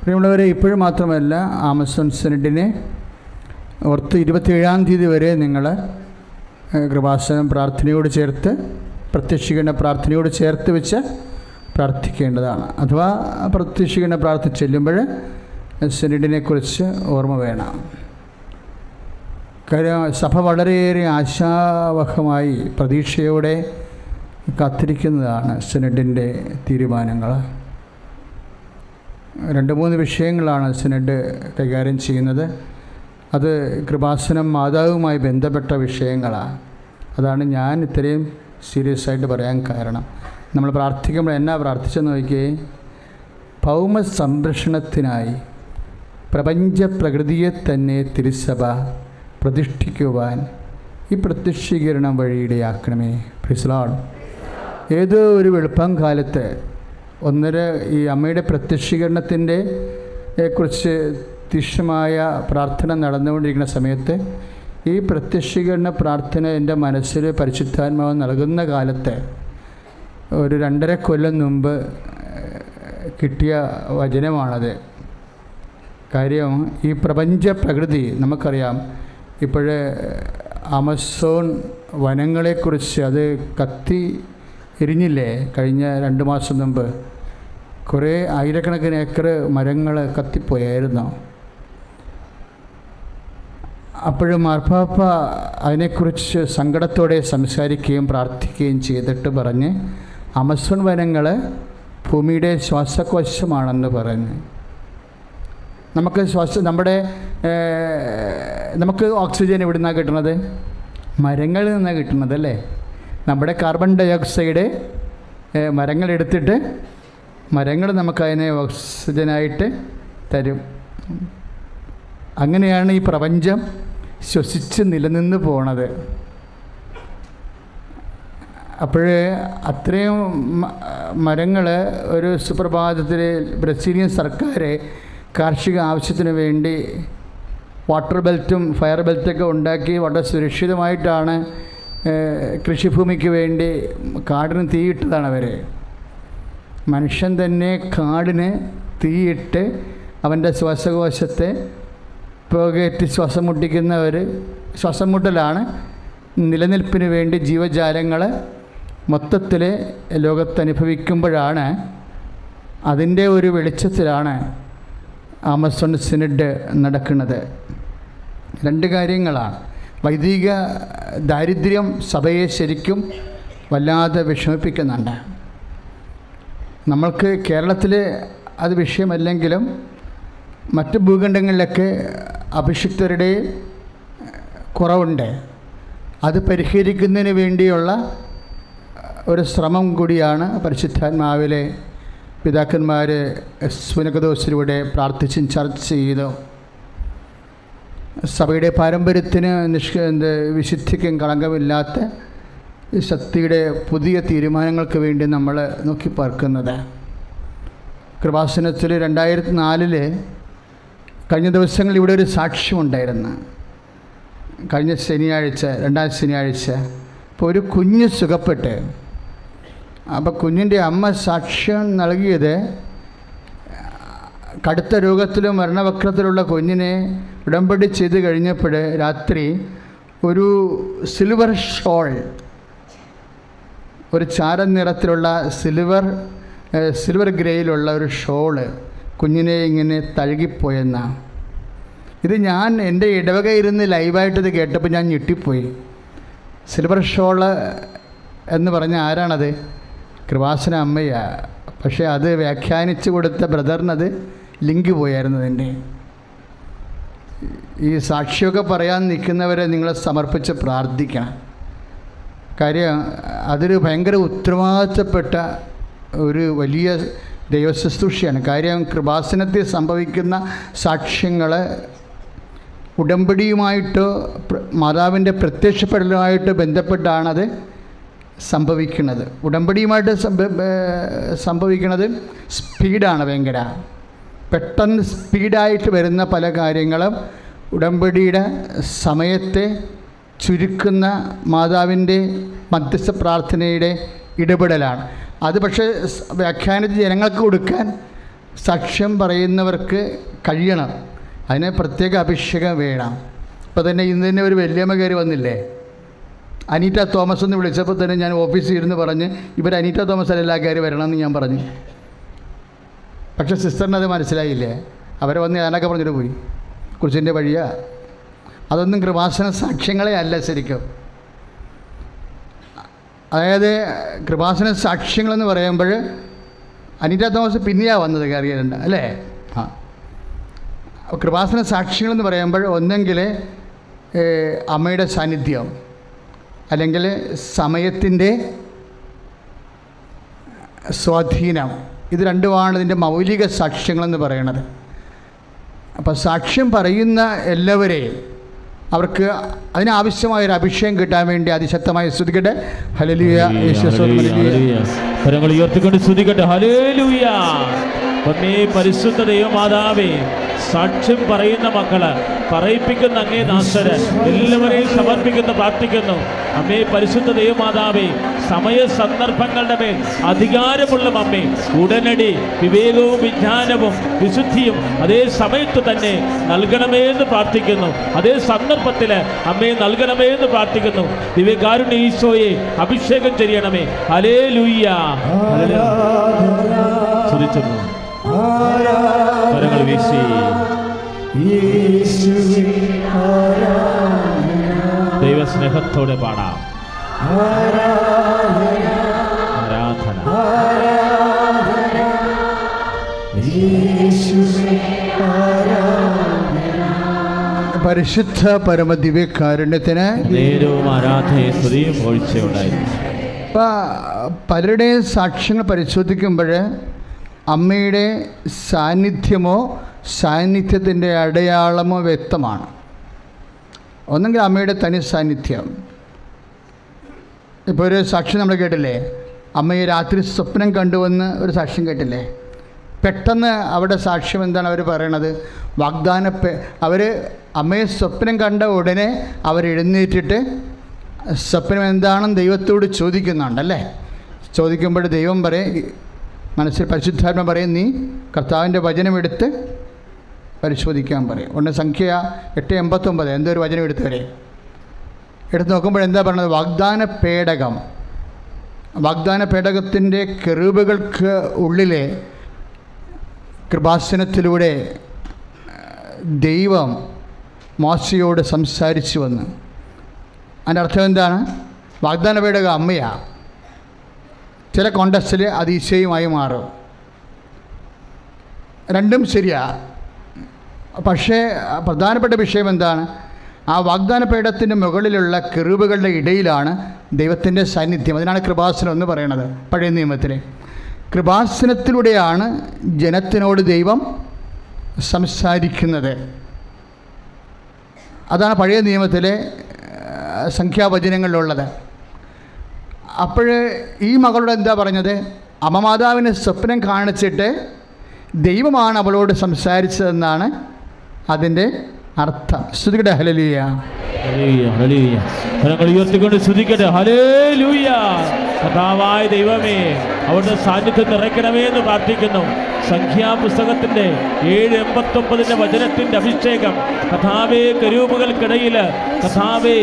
പ്രിയമുള്ളവരെ, ഇപ്പോഴും മാത്രമല്ല, ആമസോൺ സിനഡിനെ ഓർത്ത് 27-ാം തീയതി വരെ നിങ്ങൾ കൃപാസനം പ്രാർത്ഥനയോട് ചേർത്ത്, പ്രത്യക്ഷീകരണ പ്രാർത്ഥനയോട് ചേർത്ത് വെച്ച് പ്രാർത്ഥിക്കേണ്ടതാണ്. അഥവാ പ്രത്യക്ഷീകരണ പ്രാർത്ഥന ചെല്ലുമ്പോൾ സിനഡിനെക്കുറിച്ച് ഓർമ്മ വേണം. കാര്യം സഭ വളരെയേറെ ആശാവഹമായി പ്രതീക്ഷയോടെ കാത്തിരിക്കുന്നതാണ് സിനഡിൻ്റെ തീരുമാനങ്ങൾ. 2-3 വിഷയങ്ങളാണ് സിനഡ് കൈകാര്യം ചെയ്യുന്നത്. അത് കൃപാസനം മാതാവുമായി ബന്ധപ്പെട്ട വിഷയങ്ങളാണ്. അതാണ് ഞാൻ ഇത്രയും സീരിയസ് ആയിട്ട് പറയാൻ കാരണം. നമ്മൾ പ്രാർത്ഥിക്കുമ്പോൾ എന്നാ പ്രാർത്ഥിച്ചെന്ന് നോക്കിയേ, ഭൗമ സംരക്ഷണത്തിനായി പ്രപഞ്ച പ്രകൃതിയെ തന്നെ തിരുസഭ പ്രതിഷ്ഠിക്കുവാൻ ഈ പ്രത്യക്ഷീകരണം വഴി ഇടയാക്കണമേ. Praise the Lord. ഏതോ ഒരു വെളുപ്പം കാലത്ത് ഈ അമ്മയുടെ പ്രത്യക്ഷീകരണത്തിൻ്റെ കുറിച്ച് തീക്ഷ്ണമായ പ്രാർത്ഥന നടന്നുകൊണ്ടിരിക്കുന്ന സമയത്ത് ഈ പ്രത്യക്ഷീകരണ പ്രാർത്ഥന എൻ്റെ മനസ്സിൽ പരിശുദ്ധാത്മാവ് നൽകുന്ന കാലത്ത് ഒരു 2.5 കൊല്ലം മുമ്പ് കിട്ടിയ വചനമാണത്. കാര്യം ഈ പ്രപഞ്ച പ്രകൃതി നമുക്കറിയാം. ഇപ്പോഴേ ആമസോൺ വനങ്ങളെക്കുറിച്ച് അത് കത്തി എരിഞ്ഞില്ലേ? കഴിഞ്ഞ 2 മാസം മുമ്പ് കുറേ ആയിരക്കണക്കിന് ഏക്കർ മരങ്ങൾ കത്തിപ്പോയായിരുന്നു. അപ്പോഴും മാർപ്പാപ്പ അതിനെക്കുറിച്ച് സങ്കടത്തോടെ സംസാരിക്കുകയും പ്രാർത്ഥിക്കുകയും ചെയ്തിട്ട് പറഞ്ഞ്, ആമസോൺ വനങ്ങൾ ഭൂമിയുടെ ശ്വാസകോശമാണെന്ന് പറഞ്ഞ്, നമുക്ക് ഓക്സിജൻ എവിടെ നിന്നാണ് കിട്ടുന്നത്? മരങ്ങളിൽ നിന്നാണ് കിട്ടുന്നത് അല്ലേ? നമ്മുടെ കാർബൺ ഡൈ ഓക്സൈഡ് മരങ്ങളെടുത്തിട്ട് മരങ്ങൾ നമുക്കതിനെ ഓക്സിജനായിട്ട് തരും. അങ്ങനെയാണ് ഈ പ്രപഞ്ചം ശ്വസിച്ച് നിലനിന്ന് പോണത്. അപ്പോഴേ അത്രയും മരങ്ങൾ ഒരു സുപ്രഭാതത്തിൽ ബ്രസീലിയൻ സർക്കാർ കാർഷിക ആവശ്യത്തിന് വേണ്ടി വാട്ടർ ബെൽറ്റും ഫയർ ബെൽറ്റൊക്കെ ഉണ്ടാക്കി വളരെ സുരക്ഷിതമായിട്ടാണ് കൃഷിഭൂമിക്ക് വേണ്ടി കാടിന് തീയിട്ടതാണ് അവർ. മനുഷ്യൻ തന്നെ കാടിന് തീയിട്ട് അവൻ്റെ ശ്വാസകോശത്തെ പുകയേറ്റ് ശ്വാസം മുട്ടലാണ് നിലനിൽപ്പിന് വേണ്ടി ജീവജാലങ്ങൾ മൊത്തത്തിൽ ലോകത്തനുഭവിക്കുമ്പോഴാണ്, അതിൻ്റെ ഒരു വെളിച്ചത്തിലാണ് ആമസോൺ സിനഡ് നടക്കുന്നത്. 2 കാര്യങ്ങളാണ്. വൈദിക ദാരിദ്ര്യം സഭയെ ശരിക്കും വല്ലാതെ വിഷമിപ്പിക്കുന്നുണ്ട്. നമ്മൾക്ക് കേരളത്തിൽ അത് വിഷയമല്ലെങ്കിലും മറ്റ് ഭൂഖണ്ഡങ്ങളിലൊക്കെ അഭിഷിക്തരുടെ കുറവുണ്ട്. അത് പരിഹരിക്കുന്നതിന് വേണ്ടിയുള്ള ഒരു ശ്രമം കൂടിയാണ് പരിശുദ്ധാത്മാവിലെ പിതാക്കന്മാർ സുനകദോസിലൂടെ പ്രാർത്ഥിച്ചും ചർച്ച ചെയ്തു. സഭയുടെ പാരമ്പര്യത്തിന് വിശുദ്ധിക്കും കളങ്കമില്ലാത്ത ശക്തിയുടെ പുതിയ തീരുമാനങ്ങൾക്ക് വേണ്ടി നമ്മൾ നോക്കിപ്പാർക്കുന്നത്. കൃപാസനത്തിൽ 2004 കഴിഞ്ഞ ദിവസങ്ങളിൽ ഇവിടെ ഒരു സാക്ഷ്യമുണ്ടായിരുന്നു. കഴിഞ്ഞ ശനിയാഴ്ച, 2ാം ശനിയാഴ്ച. അപ്പോൾ ഒരു കുഞ്ഞ് സുഖപ്പെട്ട്, അപ്പോൾ കുഞ്ഞിൻ്റെ അമ്മ സാക്ഷ്യം നൽകിയത്, കടുത്ത രോഗത്തിലും മരണവക്രത്തിലുള്ള കുഞ്ഞിനെ ഉടമ്പടി ചെയ്ത് കഴിഞ്ഞപ്പോൾ രാത്രി ഒരു സിൽവർ ഷോൾ, ഒരു ചാരനിറത്തിലുള്ള സിൽവർ ഗ്രേയിലുള്ള ഒരു ഷോള് കുഞ്ഞിനെ ഇങ്ങനെ തഴുകിപ്പോയെന്നാണ്. ഇത് ഞാൻ എൻ്റെ ഇടവകയിരുന്ന് ലൈവായിട്ടിത് കേട്ടപ്പോൾ ഞാൻ ഞെട്ടിപ്പോയി. സിൽവർ ഷോള് എന്ന് പറഞ്ഞാൽ ആരാണത്? കൃപാസന അമ്മയാണ്. പക്ഷേ അത് വ്യാഖ്യാനിച്ചു കൊടുത്ത ബ്രദറിനത് ലിങ്ക് പോയായിരുന്നു. എൻ്റെ ഈ സാക്ഷിയൊക്കെ പറയാൻ നിൽക്കുന്നവരെ നിങ്ങൾ സമർപ്പിച്ച് പ്രാർത്ഥിക്കണം. കാര്യം അതൊരു ഭയങ്കര ഉത്തരവാദിത്തപ്പെട്ട ഒരു വലിയ ദൈവശുശ്രൂഷയാണ്. കാര്യം കൃപാസനത്തിൽ സംഭവിക്കുന്ന സാക്ഷ്യങ്ങൾ ഉടമ്പടിയുമായിട്ടോ മാതാവിൻ്റെ പ്രത്യക്ഷപ്പെടലുമായിട്ട് ബന്ധപ്പെട്ടാണത് സംഭവിക്കുന്നത്. ഉടമ്പടിയുമായിട്ട് സംഭവിക്കുന്നത് സ്പീഡാണ്, ഭയങ്കര പെട്ടെന്ന് സ്പീഡായിട്ട് വരുന്ന പല കാര്യങ്ങളും ഉടമ്പടിയുടെ സമയത്തെ ചുരുക്കുന്ന മാതാവിൻ്റെ മധ്യസ്ഥ പ്രാർത്ഥനയുടെ ഇടപെടലാണ്. അത് പക്ഷേ വ്യാഖ്യാനിച്ച് ജനങ്ങൾക്ക് കൊടുക്കാൻ സാക്ഷ്യം പറയുന്നവർക്ക് കഴിയണം, അതിന് പ്രത്യേക അഭിഷേകം വേണം. ഇപ്പോൾ തന്നെ ഇന്ന് തന്നെ ഒരു വല്യമ്മ കയറി വന്നില്ലേ, അനീറ്റ തോമസ് എന്ന് വിളിച്ചപ്പോൾ തന്നെ ഞാൻ ഓഫീസിൽ ഇരുന്ന് പറഞ്ഞ് ഇവർ അനീറ്റ തോമസ് അല്ല കയറി വരണമെന്ന് ഞാൻ പറഞ്ഞു. പക്ഷേ സിസ്റ്ററിന് അത് മനസ്സിലായില്ലേ, അവരെ വന്ന് ഞാനൊക്കെ പറഞ്ഞിട്ട് പോയി. കുറിച്ചിൻ്റെ വഴിയാ, അതൊന്നും കൃപാസന സാക്ഷ്യങ്ങളെ അല്ല ശരിക്കും. അതായത് കൃപാസന സാക്ഷ്യങ്ങളെന്ന് പറയുമ്പോൾ അനീറ്റ തോമസ് പിന്നെയാണ് വന്നത്, കയറിയിട്ടുണ്ട് അല്ലേ. ആ, കൃപാസന സാക്ഷ്യങ്ങളെന്ന് പറയുമ്പോൾ ഒന്നെങ്കിൽ അമ്മയുടെ സാന്നിധ്യം, അല്ലെങ്കിൽ സമയത്തിൻ്റെ സ്വാധീനം, ഇത് രണ്ടുമാണ് ഇതിൻ്റെ മൗലിക സാക്ഷ്യങ്ങളെന്ന് പറയുന്നത്. അപ്പോൾ സാക്ഷ്യം പറയുന്ന എല്ലാവരെയും അവർക്ക് അതിനാവശ്യമായൊരു അഭിഷേകം കിട്ടാൻ വേണ്ടി അതിശക്തമായി സ്തുതിക്കട്ടെ. ഹല്ലേലൂയ, കരങ്ങൾ ഉയർത്തിക്കൊണ്ട് സ്തുതിക്കട്ടെ. ഹല്ലേലൂയ. പരിശുദ്ധ ദൈവമാതാവേ, സാക്ഷ്യം പറയുന്ന മക്കള്, പറയിപ്പിക്കുന്ന അങ്ങേ ദാസര് എല്ലാവരെയും സമർപ്പിക്കുന്നു, പ്രാർത്ഥിക്കുന്നു. അമ്മേ പരിശുദ്ധ ദൈവമാതാവേ, സമയ സന്ദർഭങ്ങളുടെ മേൽ അധികാരമുള്ള അമ്മേ, ഉടനടി വിവേകവും വിജ്ഞാനവും വിശുദ്ധിയും അതേ സമയത്ത് തന്നെ നൽകണമേ എന്ന് പ്രാർത്ഥിക്കുന്നു. അതേ സന്ദർഭത്തിൽ അമ്മയെ നൽകണമേ എന്ന് പ്രാർത്ഥിക്കുന്നു. ദിവ്യകാരുണ്യ ഈശോയെ അഭിഷേകം ചെയ്യണമേ. ഹല്ലേലൂയ. സ്തുതിക്കുന്നു. കരങ്ങൾ വീശി ദൈവസ്നേഹത്തോടെ പാടാം. ആരാധന. പരിശുദ്ധ പരമദിവ്യകാരുണ്യത്തിന് നേരവും ആരാധനയും സ്തുതിയും ഒഴിച്ചുണ്ടായിരുന്നു. പലരുടെയും സാക്ഷ്യങ്ങൾ പരിശോധിക്കുമ്പോൾ അമ്മയുടെ സാന്നിധ്യമോ സാന്നിധ്യത്തിൻ്റെ അടയാളമോ വ്യക്തമാണ്. ഒന്നെങ്കിൽ അമ്മയുടെ തനി സാന്നിധ്യം. ഇപ്പോൾ ഒരു സാക്ഷ്യം നമ്മൾ കേട്ടില്ലേ, അമ്മയെ രാത്രി സ്വപ്നം കണ്ടുവന്ന് ഒരു സാക്ഷ്യം കേട്ടില്ലേ. പെട്ടെന്ന് അവിടെ സാക്ഷ്യം എന്താണ് അവർ പറയണത്? അവർ അമ്മയെ സ്വപ്നം കണ്ട ഉടനെ അവരെഴുന്നേറ്റിട്ട് സ്വപ്നം എന്താണെന്ന് ദൈവത്തോട് ചോദിക്കുന്നുണ്ടല്ലേ. ചോദിക്കുമ്പോൾ ദൈവം പറയും, മനസ്സിൽ പരിശുദ്ധാത്മ പറയും, നീ കർത്താവിൻ്റെ വചനമെടുത്ത് പരിശോധിക്കാൻ പറയും. ഒന്ന് സംഖ്യ 8:89 എന്തോ ഒരു വചനം എടുത്തവരെ എടുത്ത് നോക്കുമ്പോൾ എന്താ പറയുന്നത്? വാഗ്ദാന പേടകത്തിൻ്റെ കെറൂബുകൾക്ക് ഉള്ളിലെ കൃപാസനത്തിലൂടെ ദൈവം മോശയോട് സംസാരിച്ചു വന്ന്. അതിൻ്റെ അർത്ഥം എന്താണ്? വാഗ്ദാന പേടകം അമ്മയാണ്. ചില കോണ്ടസ്റ്റിൽ അത് ഈശോയുമായി മാറും. രണ്ടും ശരിയാ. പക്ഷേ പ്രധാനപ്പെട്ട വിഷയം എന്താണ്? ആ വാഗ്ദാന പേടകത്തിൻ്റെ മുകളിലുള്ള കെറൂബുകളുടെ ഇടയിലാണ് ദൈവത്തിൻ്റെ സാന്നിധ്യം. അതിനാണ് കൃപാസനം എന്ന് പറയുന്നത്. പഴയ നിയമത്തിൽ കൃപാസനത്തിലൂടെയാണ് ജനത്തിനോട് ദൈവം സംസാരിക്കുന്നത്. അതാണ് പഴയ നിയമത്തിലെ സംഖ്യാവചനങ്ങളിലുള്ളത്. അപ്പോൾ ഈ മകളോട് എന്താ പറഞ്ഞത്? അമ്മമാതാവിന് സ്വപ്നം കാണിച്ചിട്ട് ദൈവമാണ് അവളോട് സംസാരിച്ചതെന്നാണ് അതിൻ്റെ അർത്ഥം. സ്തുതിക്കട്ടെ. ഹല്ലേലൂയ. ഉയർത്തിക്കൊണ്ട് സ്തുതിക്കട്ടെ. ഹല്ലേലൂയ. കർത്താവായ ദൈവമേ, അവിടുത്തെ സാന്നിധ്യം നിറയ്ക്കണമേ എന്ന് പ്രാർത്ഥിക്കുന്നു. സംഖ്യാപുസ്തകത്തിൻ്റെ 7:89 വചനത്തിൻ്റെ അഭിഷേകം കഥാവേ, കരൂപുകൾക്കിടയിൽ കഥാവേ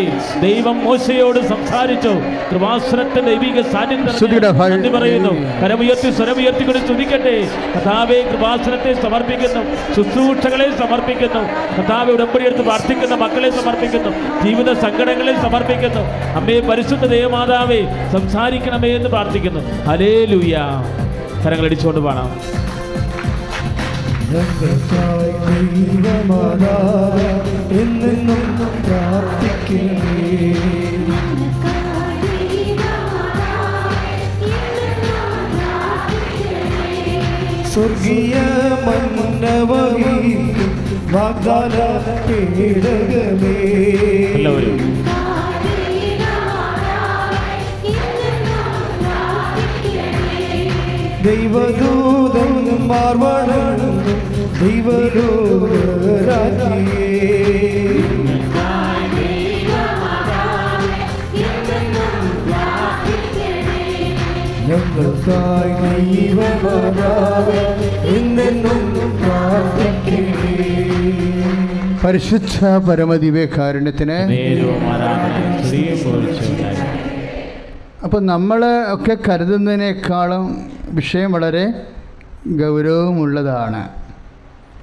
ദൈവം മോശയോട് സംസാരിച്ചു. കൃപാസനത്തിന്റെ ദൈവിക സാന്നിധ്യം പറയുന്നു. കരമുയർത്തി സ്വരമുയർത്തിക്കൊണ്ട് സ്തുതിക്കട്ടെ. കഥാവേ, കൃപാസനത്തെ സമർപ്പിക്കുന്നു, ശുശ്രൂഷകളെ സമർപ്പിക്കുന്നു. കഥാവേ, ഉടമ്പടിയെടുത്ത് പ്രാർത്ഥിക്കുന്ന മക്കളെ സമർപ്പിക്കുന്നു, ജീവിത സങ്കടങ്ങളെ സമർപ്പിക്കുന്നു. അമ്മേ പരിശുദ്ധ ദേവമാതാവേ, സംസാരിക്കണമേ എന്ന് പ്രാർത്ഥിക്കുന്നു. ഹല്ലേലൂയ. കരങ്ങളടിച്ചുകൊണ്ട് പാടാം. എന്നും പ്രാർത്ഥിക്കണേ. സ്വർഗീയ മന്നവഹിക്കും വാഗ്ദാന പേടകമേ. എല്ലാവരും ദൈവദൂതന്മാർ വണങ്ങുന്നു ദൈവലോകരാജ്ഞിയേ. ഞങ്ങൾക്കായി ദൈവമാതാവേ എന്നെന്നും പ്രാർത്ഥിക്കണമേ. പരിശുദ്ധ പരമദിവ്യകാരുണ്യത്തിന് അപ്പോൾ നമ്മൾ ഒക്കെ കരുതുന്നതിനേക്കാളും വിഷയം വളരെ ഗൗരവമുള്ളതാണ്.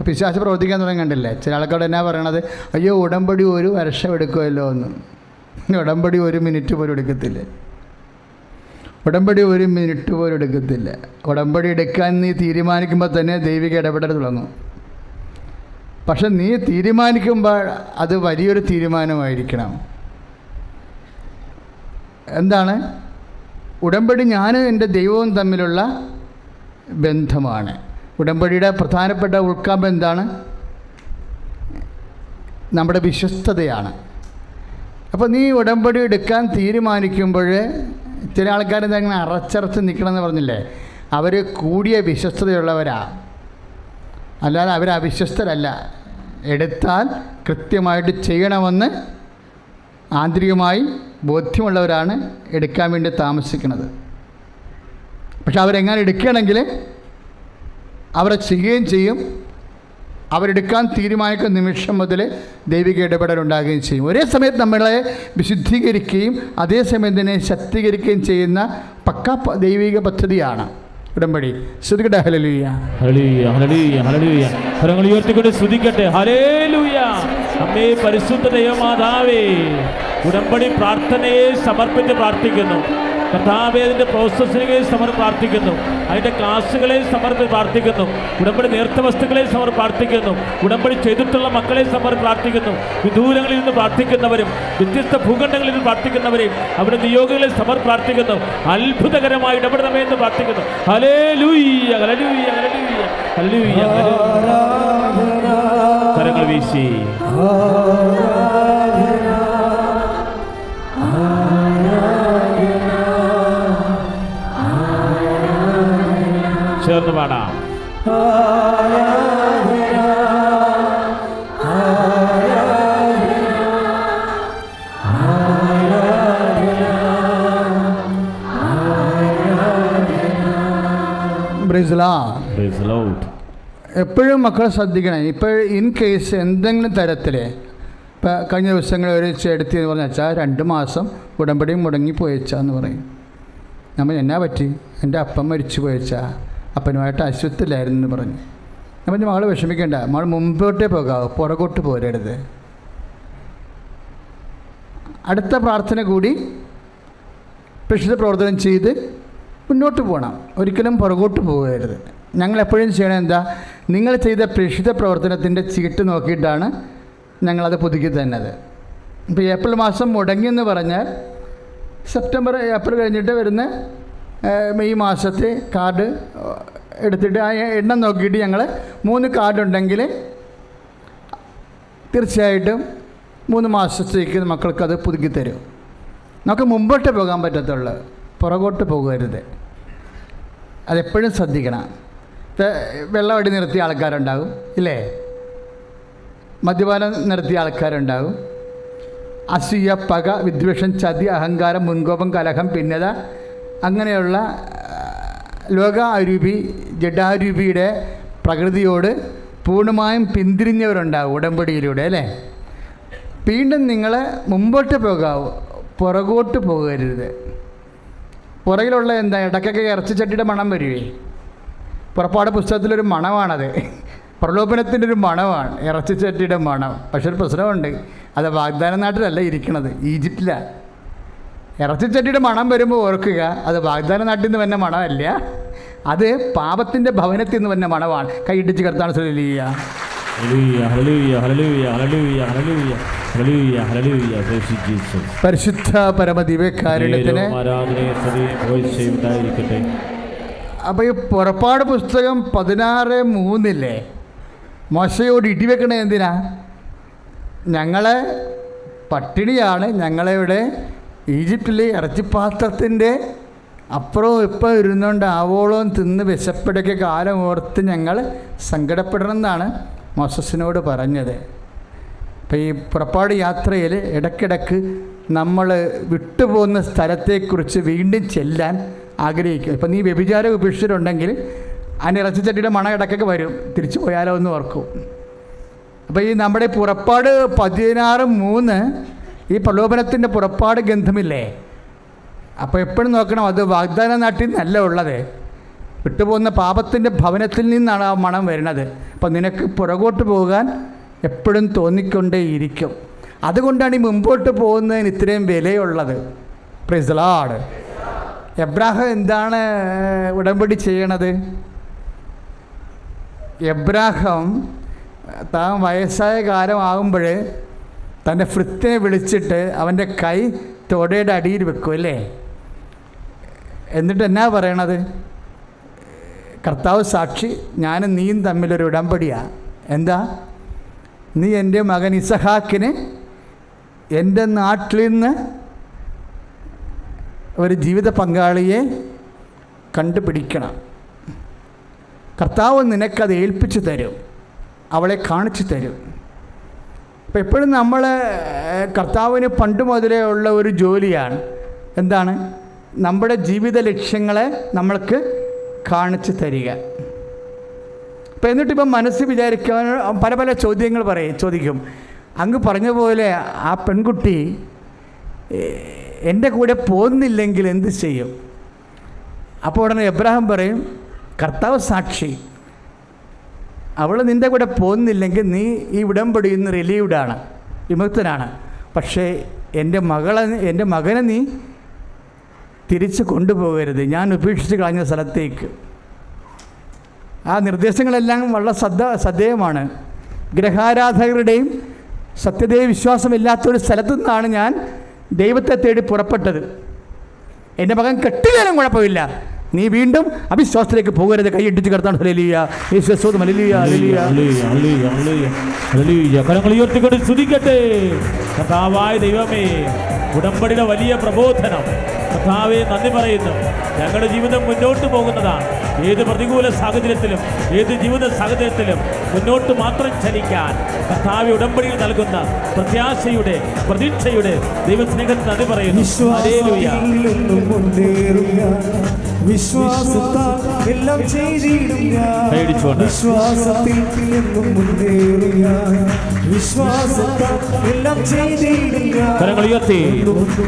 പിശാച് പ്രവർത്തിക്കാൻ തുടങ്ങി കണ്ടില്ലേ? ചില ആൾക്കാർ എന്നാ പറയണത്, അയ്യോ ഉടമ്പടി ഒരു വർഷം എടുക്കുമല്ലോ എന്ന്. ഉടമ്പടി 1 മിനിറ്റ് പോലും എടുക്കത്തില്ല. ഉടമ്പടി 1 മിനിറ്റ് പോലും എടുക്കത്തില്ല. ഉടമ്പടി എടുക്കാൻ നീ തീരുമാനിക്കുമ്പോൾ തന്നെ ദൈവിക ഇടപെടൽ തുടങ്ങും. പക്ഷെ നീ തീരുമാനിക്കുമ്പോൾ അത് വലിയൊരു തീരുമാനമായിരിക്കണം. എന്താണ് ഉടമ്പടി? ഞാനും എൻ്റെ ദൈവവും തമ്മിലുള്ള ബന്ധമാണ്. ഉടമ്പടിയുടെ പ്രധാനപ്പെട്ട ഉൾക്കാമ്പ് എന്താണ്? നമ്മുടെ വിശ്വസ്തതയാണ്. അപ്പോൾ നീ ഉടമ്പടി എടുക്കാൻ തീരുമാനിക്കുമ്പോൾ ചില ആൾക്കാർ ഇതങ്ങനെ അറച്ചറച്ച് നിൽക്കണമെന്ന് പറഞ്ഞില്ലേ, അവർ കൂടിയ വിശ്വസ്തതയുള്ളവരാ, അല്ലാതെ അവർ അവിശ്വസ്തരല്ല. എടുത്താൽ കൃത്യമായിട്ട് ചെയ്യണമെന്ന് ആന്തരികമായി ബോധ്യമുള്ളവരാണ് എടുക്കാൻ വേണ്ടി താമസിക്കുന്നത്. പക്ഷെ അവരെങ്ങനെ എടുക്കുകയാണെങ്കിൽ അവരെ ചെയ്യുകയും ചെയ്യും. അവരെടുക്കാൻ തീരുമാനിക്കുന്ന നിമിഷം മുതൽ ദൈവിക ഇടപെടലുണ്ടാകുകയും ചെയ്യും. ഒരേ സമയത്ത് നമ്മളെ വിശുദ്ധീകരിക്കുകയും അതേസമയം തന്നെ ശക്തീകരിക്കുകയും ചെയ്യുന്ന പക്കാ ദൈവിക പദ്ധതിയാണ് ഉടമ്പടി. ശ്രുതികട്ടെ ഹല്ലേലൂയ, ഹല്ലേലൂയ, ഹല്ലേലൂയ, ഹല്ലേലൂയ. കരങ്ങൾ ഉയർത്തിക്കൊണ്ട് സ്തുതിക്കട്ടെ. ഹല്ലേലൂയ. അമ്മേ പരിശുദ്ധ ദൈവമാതാവേ, ഉടമ്പടി പ്രാർത്ഥനയെ സമർപ്പിച്ച് പ്രാർത്ഥിക്കുന്നു. കർത്താവേ, അതിൻ്റെ പ്രോസസ്സിനെ പ്രാർത്ഥിക്കുന്നു. അതിൻ്റെ ക്ലാസ്സുകളെ സമർപ്പിച്ച് പ്രാർത്ഥിക്കുന്നു. ഉടമ്പടി നേർത്ത വസ്തുക്കളെ പ്രാർത്ഥിക്കുന്നു. ഉടമ്പടി ചെയ്തിട്ടുള്ള മക്കളെ പ്രാർത്ഥിക്കുന്നു. വിദൂരങ്ങളിൽ നിന്ന് പ്രാർത്ഥിക്കുന്നവരും വ്യത്യസ്ത ഭൂഖണ്ഡങ്ങളിൽ നിന്ന് പ്രാർത്ഥിക്കുന്നവരെയും അവരുടെ നിയോഗങ്ങളെ പ്രാർത്ഥിക്കുന്നു. അത്ഭുതകരമായി ഇടപെടണമെന്ന് പ്രാർത്ഥിക്കുന്നു. ഹല്ലേലൂയ, ഹല്ലേലൂയ, ഹല്ലേലൂയ, ഹല്ലേലൂയ. കരങ്ങൾ വീശി ചേർന്ന് പാടാം. എപ്പോഴും മക്കളെ ശ്രദ്ധിക്കണം. ഇപ്പോൾ ഇൻ കേസ് എന്തെങ്കിലും തരത്തിൽ ഇപ്പോൾ കഴിഞ്ഞ ദിവസങ്ങളിൽ ഒരു ചേട്ടത്തി എന്ന് പറഞ്ഞാൽ വെച്ചാൽ 2 മാസം ഉടമ്പടി മുടങ്ങി പോയച്ചാന്ന് പറയും. നമ്മൾ എന്നാ പറ്റി? എൻ്റെ അപ്പം മരിച്ചു പോയച്ചാ, അപ്പനുമായിട്ട് അശ്വത്തിലായിരുന്നു എന്ന് പറഞ്ഞു. അപ്പം മകൾ വിഷമിക്കേണ്ട, മകൾ മുമ്പോട്ടേ പോകാവൂ, പുറകോട്ട് പോരരുത്. അടുത്ത പ്രാർത്ഥന കൂടി പ്രേക്ഷിത പ്രവർത്തനം ചെയ്ത് മുന്നോട്ട് പോകണം. ഒരിക്കലും പുറകോട്ട് പോകരുത്. ഞങ്ങളെപ്പോഴും ചെയ്യണം എന്താ, നിങ്ങൾ ചെയ്ത പ്രേക്ഷിത പ്രവർത്തനത്തിൻ്റെ ചീട്ട് നോക്കിയിട്ടാണ് ഞങ്ങളത് പുതുക്കി തന്നത്. ഇപ്പോൾ ഏപ്രിൽ മാസം മുടങ്ങിയെന്ന് പറഞ്ഞാൽ സെപ്റ്റംബർ ഏപ്രിൽ കഴിഞ്ഞിട്ട് വരുന്ന മെയ് മാസത്തെ കാർഡ് എടുത്തിട്ട് ആ എണ്ണം നോക്കിയിട്ട് ഞങ്ങൾ 3 കാർഡുണ്ടെങ്കിൽ തീർച്ചയായിട്ടും 3 മാസത്തേക്ക് മക്കൾക്കത് പുതുക്കി തരും. നമുക്ക് മുമ്പോട്ട് പോകാൻ പറ്റത്തുള്ളൂ, പുറകോട്ട് പോകരുത്. അതെപ്പോഴും ശ്രദ്ധിക്കണം. വെള്ളം അടി നിർത്തിയ ആൾക്കാരുണ്ടാകും, ഇല്ലേ? മദ്യപാനം നിർത്തിയ ആൾക്കാരുണ്ടാകും. അസൂയ, പക, വിദ്വേഷം, ചതി, അഹങ്കാരം, മുൻകോപം, കലഹം, ഭിന്നത, അങ്ങനെയുള്ള ലോകാരൂപി ജഡാരൂപിയുടെ പ്രകൃതിയോട് പൂർണ്ണമായും പിന്തിരിഞ്ഞവരുണ്ടാവും ഉടമ്പടിയിലൂടെ, അല്ലേ? വീണ്ടും നിങ്ങൾ മുമ്പോട്ട് പോകാവൂ, പുറകോട്ട് പോകരുത്. പുറകിലുള്ള എന്താ, ഇടയ്ക്കൊക്കെ ഇറച്ചിച്ചട്ടിയുടെ മണം വരുവേ. പുറപ്പാട് പുസ്തകത്തിലൊരു മണമാണത്, പ്രലോഭനത്തിൻ്റെ ഒരു മണമാണ് ഇറച്ചിച്ചട്ടിയുടെ മണം. പക്ഷെ ഒരു പ്രശ്നമുണ്ട്, അത് വാഗ്ദാന നാട്ടിലല്ല ഇരിക്കണത്, ഈജിപ്തിലാണ്. ഇറച്ചിച്ചട്ടിയുടെ മണം വരുമ്പോൾ ഓർക്കുക, അത് വാഗ്ദാന നാട്ടിൽ നിന്ന് വന്ന മണമല്ല, അത് പാപത്തിൻ്റെ ഭവനത്തിൽ നിന്ന് വന്ന മണമാണ്. കൈയിട്ടിച്ച് കർത്താൻ ഹല്ലേലൂയ, ഹല്ലേലൂയ, ഹല്ലേലൂയ, ഹല്ലേലൂയ, ഹല്ലേലൂയ, ഹല്ലേലൂയ, ഹല്ലേലൂയ. പരിശുദ്ധ പരമദിവ്യകാരുണ്യത്തിന് ഉണ്ടായിരിക്കട്ടെ. അപ്പോൾ ഈ പുറപ്പാട് പുസ്തകം 16:3 മോശയോട് ഇടിവെക്കണേ എന്തിനാ? ഞങ്ങളെ പട്ടിണിയാണ്, ഞങ്ങളിവിടെ ഈജിപ്തിലെ ഇറച്ചിപ്പാത്രത്തിൻ്റെ അപ്പുറവും ഇപ്പോൾ ഇരുന്നുകൊണ്ട് ആവോളം തിന്ന് വിശപ്പിടയ്ക്ക് കാലം ഓർത്ത് ഞങ്ങൾ സങ്കടപ്പെടണം എന്നാണ് മോസസിനോട് പറഞ്ഞത്. അപ്പോൾ ഈ പുറപ്പാട് യാത്രയിൽ ഇടയ്ക്കിടയ്ക്ക് നമ്മൾ വിട്ടുപോകുന്ന സ്ഥലത്തെക്കുറിച്ച് വീണ്ടും ചെല്ലാൻ ആഗ്രഹിക്കും. ഇപ്പം നീ വ്യഭിചാരം ഉപേക്ഷിച്ചിട്ടുണ്ടെങ്കിൽ അതിൻ്റെ ഇറച്ചിച്ചട്ടിയുടെ മണം ഇടയ്ക്കൊക്കെ വരും, തിരിച്ചു പോയാലോ എന്ന് ഓർക്കും. അപ്പോൾ ഈ നമ്മുടെ പുറപ്പാട് 16:3 ഈ പ്രലോഭനത്തിൻ്റെ പുറപ്പാട് ഗന്ധമില്ലേ, അപ്പോൾ എപ്പോഴും നോക്കണം അത് വാഗ്ദാന നാട്ടിൽ നിന്നല്ല ഉള്ളത്, വിട്ടുപോകുന്ന പാപത്തിൻ്റെ ഭവനത്തിൽ നിന്നാണ് ആ മണം വരുന്നത്. അപ്പം നിനക്ക് പുറകോട്ട് പോകാൻ എപ്പോഴും തോന്നിക്കൊണ്ടേയിരിക്കും. അതുകൊണ്ടാണ് ഈ മുമ്പോട്ട് പോകുന്നതിന് ഇത്രയും വിലയുള്ളത്. Praise the Lord. എബ്രാഹാം എന്താണ് ഉടമ്പടി ചെയ്യണത്? എബ്രാഹാം താൻ വയസ്സായ കാലമാകുമ്പോൾ തൻ്റെ ഭൃത്യനെ വിളിച്ചിട്ട് അവൻ്റെ കൈ തോടയുടെ അടിയിൽ വെക്കും അല്ലേ? എന്നിട്ട് എന്നാ പറയണത്? കർത്താവ് സാക്ഷി, ഞാനും നീയും തമ്മിലൊരു ഉടമ്പടിയാണ്. എന്താ? നീ എൻ്റെ മകൻ ഇസഹാക്കിന് എൻ്റെ നാട്ടിൽ നിന്ന് ഒരു ജീവിത പങ്കാളിയെ കണ്ടുപിടിക്കണം. കർത്താവ് നിനക്കത് ഏൽപ്പിച്ചു തരും, അവളെ കാണിച്ചു തരും. അപ്പോൾ എപ്പോഴും നമ്മൾ കർത്താവിന് പണ്ട് മുതലേ ഉള്ള ഒരു ജോലിയാണ് എന്താണ്? നമ്മുടെ ജീവിത ലക്ഷ്യങ്ങളെ നമ്മൾക്ക് കാണിച്ചു തരിക. അപ്പോൾ എന്നിട്ടിപ്പം മനസ്സ് വിചാരിക്കാൻ പല പല ചോദ്യങ്ങൾ ചോദിക്കും. അങ്ങ് പറഞ്ഞ പോലെ ആ പെൺകുട്ടി എൻ്റെ കൂടെ പോകുന്നില്ലെങ്കിൽ എന്ത് ചെയ്യും? അപ്പോൾ ഉടനെ എബ്രാഹാം പറയും, കർത്താവ് സാക്ഷി, അവൾ നിൻ്റെ കൂടെ പോകുന്നില്ലെങ്കിൽ നീ ഈ ഉടമ്പടിയിൽ നിന്ന് റിലീവ്ഡാണ്, വിമുക്തനാണ്. പക്ഷേ എൻ്റെ മകനെ നീ തിരിച്ച് കൊണ്ടുപോകരുത്, ഞാൻ ഉപേക്ഷിച്ച് കളഞ്ഞ സ്ഥലത്തേക്ക്. ആ നിർദ്ദേശങ്ങളെല്ലാം വളരെ ശ്രദ്ധേയമാണ്. ഗ്രഹാരാധകരുടെയും സത്യദൈവ വിശ്വാസമില്ലാത്തൊരു സ്ഥലത്തു നിന്നാണ് ഞാൻ ദൈവത്തെ തേടി പുറപ്പെട്ടത്. എൻ്റെ മകൻ കെട്ടിയാലും കുഴപ്പമില്ല, നീ വീണ്ടും അവിശ്വാസത്തിലേക്ക് പോകരുത്. കൈയിട്ടിച്ച് കർത്താൻ കരങ്ങൾ ഉയർത്തിക്കൊണ്ട് സ്തുതിക്കട്ടെ. കർത്താവായ ദൈവമേ, ഉടമ്പടിയുടെ വലിയ പ്രബോധനം കർത്താവെ നന്ദി പറയുന്നു. ഞങ്ങളുടെ ജീവിതം മുന്നോട്ട് പോകുന്നതാണ്. ഏത് പ്രതികൂല സാഹചര്യത്തിലും ഏത് ജീവിത സാഹചര്യത്തിലും മുന്നോട്ട് മാത്രം ചലിക്കാൻ കർത്താവെ ഉടമ്പടിയിൽ നൽകുന്ന പ്രത്യാശയുടെ പ്രതീക്ഷയുടെ ദൈവസ്നേഹത്തിന് നന്ദി പറയുന്നു. വിശ്വാസത്താൽ എല്ലാം ചെയ്തിടും ഞാൻ, വിശ്വാസത്തിൽ എന്നും മുന്നേറും ഞാൻ, വിശ്വാസത്താൽ എല്ലാം ചെയ്തിടും ഞാൻ.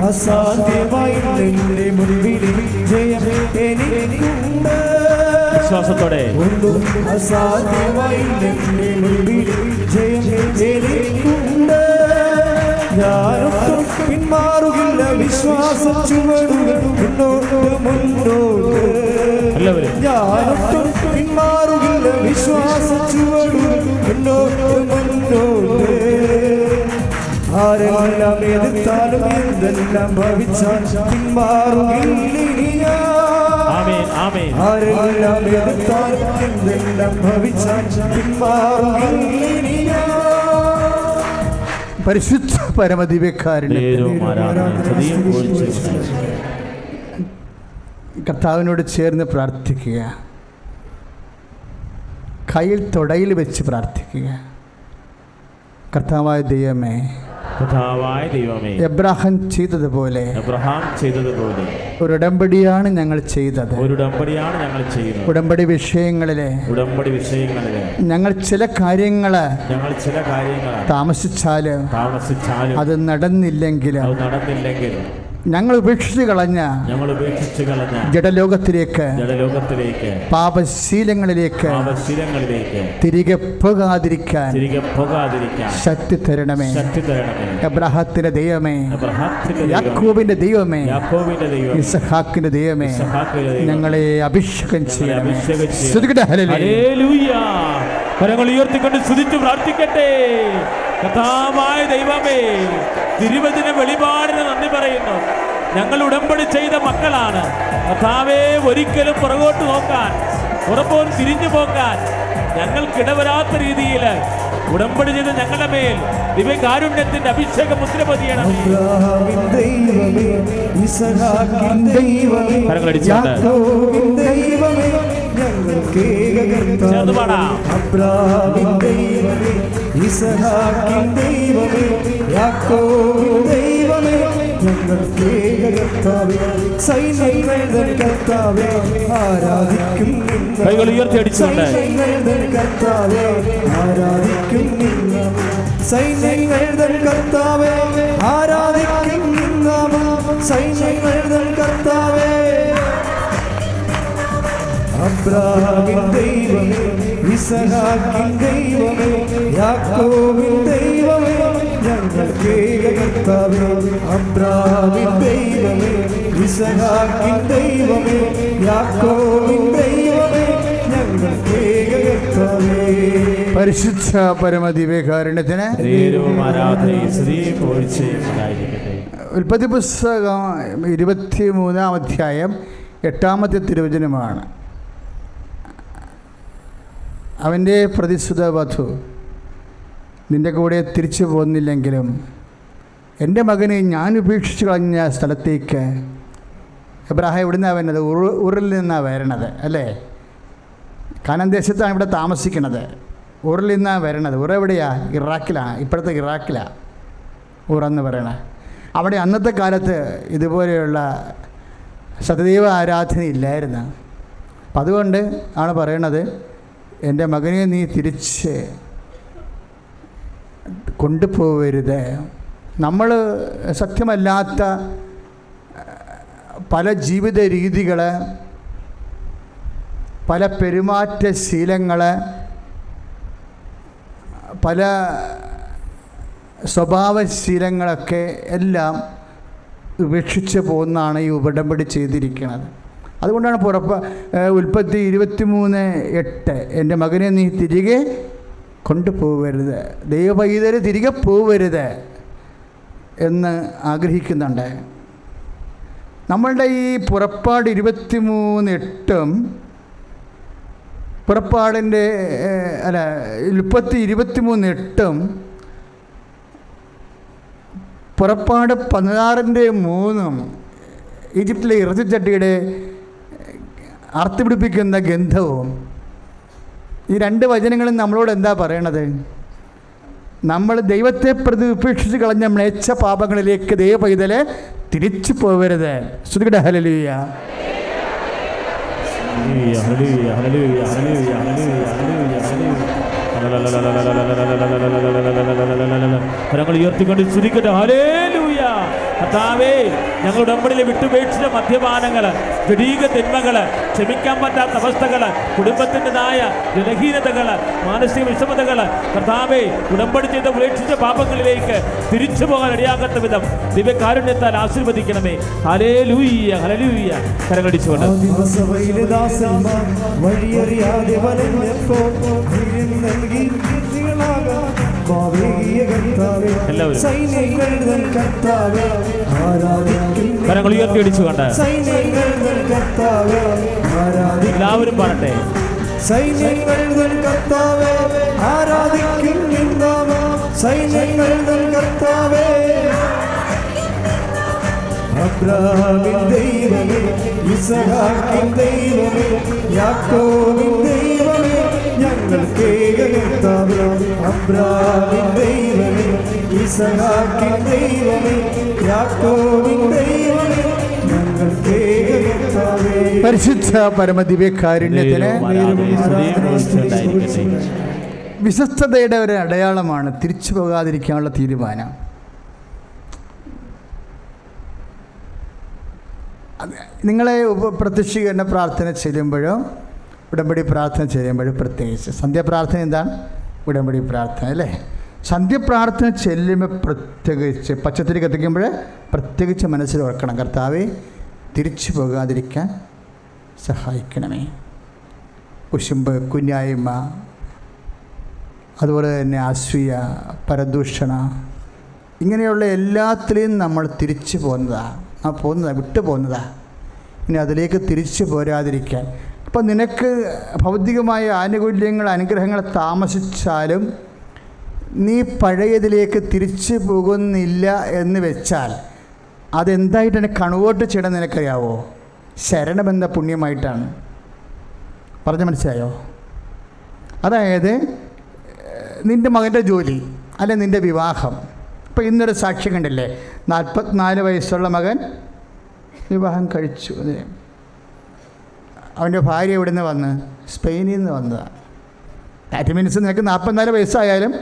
അസാധ്യമായി എന്റെ മുൻപിൽ ജയം എനിക്കുണ്ട്. വിശ്വാസത്തോടെ ഒന്നും അസാധ്യമായി എന്റെ മുൻപിൽ ജയം എനിക്കുണ്ട്. ഞാനൊട്ടും പിന്മാറുകില്ല, വിശ്വാസം ചുവടുകൾ മുന്നോട്ട് മുന്നോട്ട്. ഞാനൊട്ടും പിന്മാറുകില്ല, വിശ്വാസം ചുവടുകൾ മുന്നോട്ട് മുന്നോട്ട്. ആരെല്ലാം എതിർത്താലും എന്തെല്ലാം ഭവിച്ചാൽ പിന്മാറുകില്ല. ആരെല്ലാം എതിർത്താലും എന്തെല്ലാം ഭവിച്ചാൽ പിന്മാറുകില്ല. പരിശുദ്ധ പരമദിവ്യക്കാരൻ കർത്താവിനോട് ചേർന്ന് പ്രാർത്ഥിക്കുക. കയ്യിൽ തുടയിൽ വെച്ച് പ്രാർത്ഥിക്കുക. കർത്താവായ ദൈവമേ, എബ്രാഹാം ചെയ്തതുപോലെ ഒരു ഉടമ്പടിയാണ് ഞങ്ങൾ ചെയ്തത്. ഉടമ്പടി വിഷയങ്ങളിലെ ഞങ്ങൾ ചില കാര്യങ്ങൾ താമസിച്ചാലും അത് നടന്നില്ലെങ്കിലും ഞങ്ങൾ ഉപേക്ഷിച്ച് കളഞ്ഞ ജഡലോകത്തിലേക്ക് പാപശീലങ്ങളിലേക്ക് തിരികെ പോകാതിരിക്കാൻ ശക്തി തരണമേ. എബ്രാഹത്തിന്റെ ദൈവമേ, യാക്കോബിന്റെ ദൈവമേ, ഇസഹാക്കിന്റെ ദൈവമേ, ഞങ്ങളെ അഭിഷേകം ചെയ്യണമേ. കരങ്ങൾ ഉയർത്തിക്കൊണ്ട് സ്തുതിച്ച് പ്രാർത്ഥിക്കട്ടെ. കർത്താവായ ദൈവമേ, തിരുവചന വെളിപാടിന് നന്ദി പറയുന്നു. ഞങ്ങൾ ഉടമ്പടി ചെയ്ത മക്കളാണ് കർത്താവേ. ഒരിക്കലും പുറകോട്ട് നോക്കാൻ, പുറപ്പോൻ തിരിഞ്ഞു പോകാൻ ഞങ്ങൾക്കിടവരാത്ത രീതിയിൽ ഉടമ്പടി ചെയ്ത് ഞങ്ങളുടെ മേൽ ദിവ്യകാരുണ്യത്തിന്റെ അഭിഷേകം മുദ്രപതിയണം. ചേർന്ന് പാടാം. അബ്രാഹാമിൻ ദൈവമേ, ഇസഹാക്കിൻ ദൈവമേ, യാക്കോബിൻ ദൈവമേ, ഞങ്ങൾക്ക് കർത്താവേ. സൈന്യങ്ങൾ തൻ കർത്താവേ ആരാധിക്കും നിന്നെ. കൈകൾ ഉയർത്തി അടിച്ചുകൊണ്ട് സൈന്യങ്ങൾ തൻ കർത്താവേ ആരാധിക്കും നിന്നെ. സൈന്യങ്ങൾ തൻ കർത്താവേ ആരാധിക്കും നിന്നെ. സൈന്യങ്ങൾ തൻ കർത്താവേ. അബ്രാഹാമിൻ ദൈവമേ, ഇസഹാക്കിൻ ദൈവമേ, യാക്കോബിൻ ദൈവമേ, ഞങ്ങൾക്ക് കർത്താവേ. അബ്രാഹാമിൻ ദൈവമേ, ഇസഹാക്കിൻ ദൈവമേ, യാക്കോബിൻ ദൈവമേ, ഞങ്ങൾക്ക് കർത്താവേ. പരിശുദ്ധ പരമദിവ്യകാരുണ്യത്തിന് ഉൽപ്പത്തി പുസ്തകം 23-ാം അധ്യായം 8-ാമത്തെ തിരുവചനമാണ്. അവൻ്റെ പ്രതിസുത വധു നിൻ്റെ കൂടെ തിരിച്ചു പോകുന്നില്ലെങ്കിലും എൻ്റെ മകനെ ഞാൻ ഉപേക്ഷിച്ച് കളഞ്ഞ സ്ഥലത്തേക്ക്. എബ്രാഹാം എവിടുന്നാണ് വരുന്നത്? ഊറിൽ നിന്നാണ് വരണത് അല്ലേ? കാനാൻ ദേശത്താണ് ഇവിടെ താമസിക്കുന്നത്. ഊറിൽ നിന്നാണ് വരണത്. ഊർ എവിടെയാണ്? ഇറാഖിലാണ്. ഇപ്പോഴത്തെ ഇറാഖിലാണ് ഊറെന്ന് പറയണത്. അവിടെ അന്നത്തെ കാലത്ത് ഇതുപോലെയുള്ള സത്യദൈവ ആരാധന ഇല്ലായിരുന്നു. അപ്പം അതുകൊണ്ട് ആണ് പറയണത്, എൻ്റെ മകനെ നീ തിരിച്ച് കൊണ്ടുപോകരുത്. നമ്മൾ സത്യമല്ലാത്ത പല ജീവിത രീതികൾ, പല പെരുമാറ്റ ശീലങ്ങൾ, പല സ്വഭാവശീലങ്ങളൊക്കെ എല്ലാം ഉപേക്ഷിച്ച് പോകുന്നതാണ് ഈ ഉടമ്പടി ചെയ്തിരിക്കുന്നത്. അതുകൊണ്ടാണ് ഉൽപ്പത്തി 23:8 എൻ്റെ മകനെ നീ തിരികെ കൊണ്ടുപോകരുത്, ദൈവപൈതൽ തിരികെ പോകരുത് എന്ന് ആഗ്രഹിക്കുന്നുണ്ട്. നമ്മളുടെ ഈ പുറപ്പാട് 23:8 പുറപ്പാടിൻ്റെ ഉൽപ്പത്തി 23:8 പുറപ്പാട് 16:3 ഈജിപ്തിലെ ഇറച്ചിച്ചട്ടിയുടെ അർത്ഥപിടിപ്പിക്കുന്ന ഗന്ധവും, ഈ രണ്ട് വചനങ്ങളും നമ്മളോട് എന്താ പറയണത്? നമ്മൾ ദൈവത്തെ പ്രതി ഉപേക്ഷിച്ച് കളഞ്ഞ മ്ലേച്ഛ പാപങ്ങളിലേക്ക് ദൈവ പൈതലെ തിരിച്ചു പോകരുത്. ശ്രുതിയുടെ ഹല്ലേലൂയ. കരങ്ങൾ ഉയർത്തിക്കൊണ്ട് സ്തുതിക്കട്ടെ. ഹല്ലേലൂയ. കർത്താവേ, ഞങ്ങളുടെ ഉടമ്പടിയിലെ വിട്ടുപേക്ഷിച്ച മദ്യപാനങ്ങൾ, ജഡീക തിന്മകൾ, ക്ഷമിക്കാൻ പറ്റാത്ത അവസ്ഥകൾ, കുടുംബത്തിൻ്റെതായ ജലഹീനതകൾ, മാനസിക വിഷമതകൾ, കർത്താവേ, ഉടമ്പടി ചെയ്ത് ഉപേക്ഷിച്ച പാപങ്ങളിലേക്ക് തിരിച്ചു പോകാൻ ഇടയാകാത്ത വിധം ദിവ്യകാരുണ്യത്താൽ ആശീർവദിക്കണമേ. Hallelujah, hallelujah. കരങ്ങളടിച്ചുകൊണ്ട് വഴിയറിയാതെ വലഞ്ഞപ്പോൾ നൽകി കരങ്ങൾ ഉയർത്തി അടിച്ചുകൊണ്ട് എല്ലാവരും പാടട്ടെ. സൈന്യങ്ങൾ കർത്താവേ ആരാധിക്കും നിന്നാമ. സൈന്യങ്ങൾ കർത്താവേ. അബ്രാഹാമിൻ ദൈവമേ, ഇസഹാക്കിൻ ദൈവമേ, യാക്കോബിൻ ദൈവമേ, ഞങ്ങൾക്ക് കർത്താവേ. അബ്രാഹാമിൻ ദൈവമേ, ഇസഹാക്കിൻ ദൈവമേ, യാക്കോബിൻ ദൈവമേ, ഞങ്ങൾക്ക് കർത്താവേ. പരിശുദ്ധ പരമദിവ്യകാരുണ്യത്തിന് വിശ്വസ്തതയുടെ ഒരു അടയാളമാണ് തിരിച്ചു പോകാതിരിക്കാനുള്ള തീരുമാനം. നിങ്ങളെ പ്രത്യക്ഷീകരണ പ്രാർത്ഥന ചെല്ലുമ്പോഴോ ഉടമ്പടി പ്രാർത്ഥന ചെയ്യുമ്പോഴും പ്രത്യേകിച്ച് സന്ധ്യാപ്രാർത്ഥന എന്താണ്? ഉടമ്പടി പ്രാർത്ഥന അല്ലേ? സന്ധ്യപ്രാർത്ഥന ചെല്ലുമ്പോൾ പ്രത്യേകിച്ച് പച്ചത്തിരി കത്തിക്കുമ്പോൾ പ്രത്യേകിച്ച് മനസ്സിൽ ഓർക്കണം, കർത്താവേ തിരിച്ചു പോകാതിരിക്കാൻ സഹായിക്കണമേ. കുശുമ്പ്, കുഞ്ഞായ്മ, അതുപോലെ തന്നെ അസൂയ, പരദൂഷണ, ഇങ്ങനെയുള്ള എല്ലാത്തിലെയും നമ്മൾ തിരിച്ചു പോകുന്നതാണ്, വിട്ടു പോകുന്നതാണ്. ഇനി അതിലേക്ക് തിരിച്ചു പോരാതിരിക്കാൻ. അപ്പം നിനക്ക് ഭൗതികമായ ആനുകൂല്യങ്ങൾ, അനുഗ്രഹങ്ങൾ താമസിച്ചാലും നീ പഴയതിലേക്ക് തിരിച്ചു പോകുന്നില്ല എന്ന് വെച്ചാൽ അതെന്തായിട്ടാണ് കൺവേർട്ട് ചെയ്യണമെന്ന് നിനക്കറിയാവോ? ശരണമെന്ന പുണ്യമായിട്ടാണ്. പറഞ്ഞ മനസ്സിലായോ? അതായത് നിൻ്റെ മകൻ്റെ ജോലി അല്ലെ നിൻ്റെ വിവാഹം. ഇപ്പോൾ ഇന്നൊരു സാക്ഷ്യം കണ്ടില്ലേ, 44 വയസ്സുള്ള മകൻ വിവാഹം കഴിച്ചു. അവൻ്റെ ഭാര്യ എവിടെ നിന്ന് വന്ന്? സ്പെയിനിൽ നിന്ന് വന്നതാണ്. ദാറ്റ് മീൻസ് നിനക്ക് 44 വയസ്സായാലും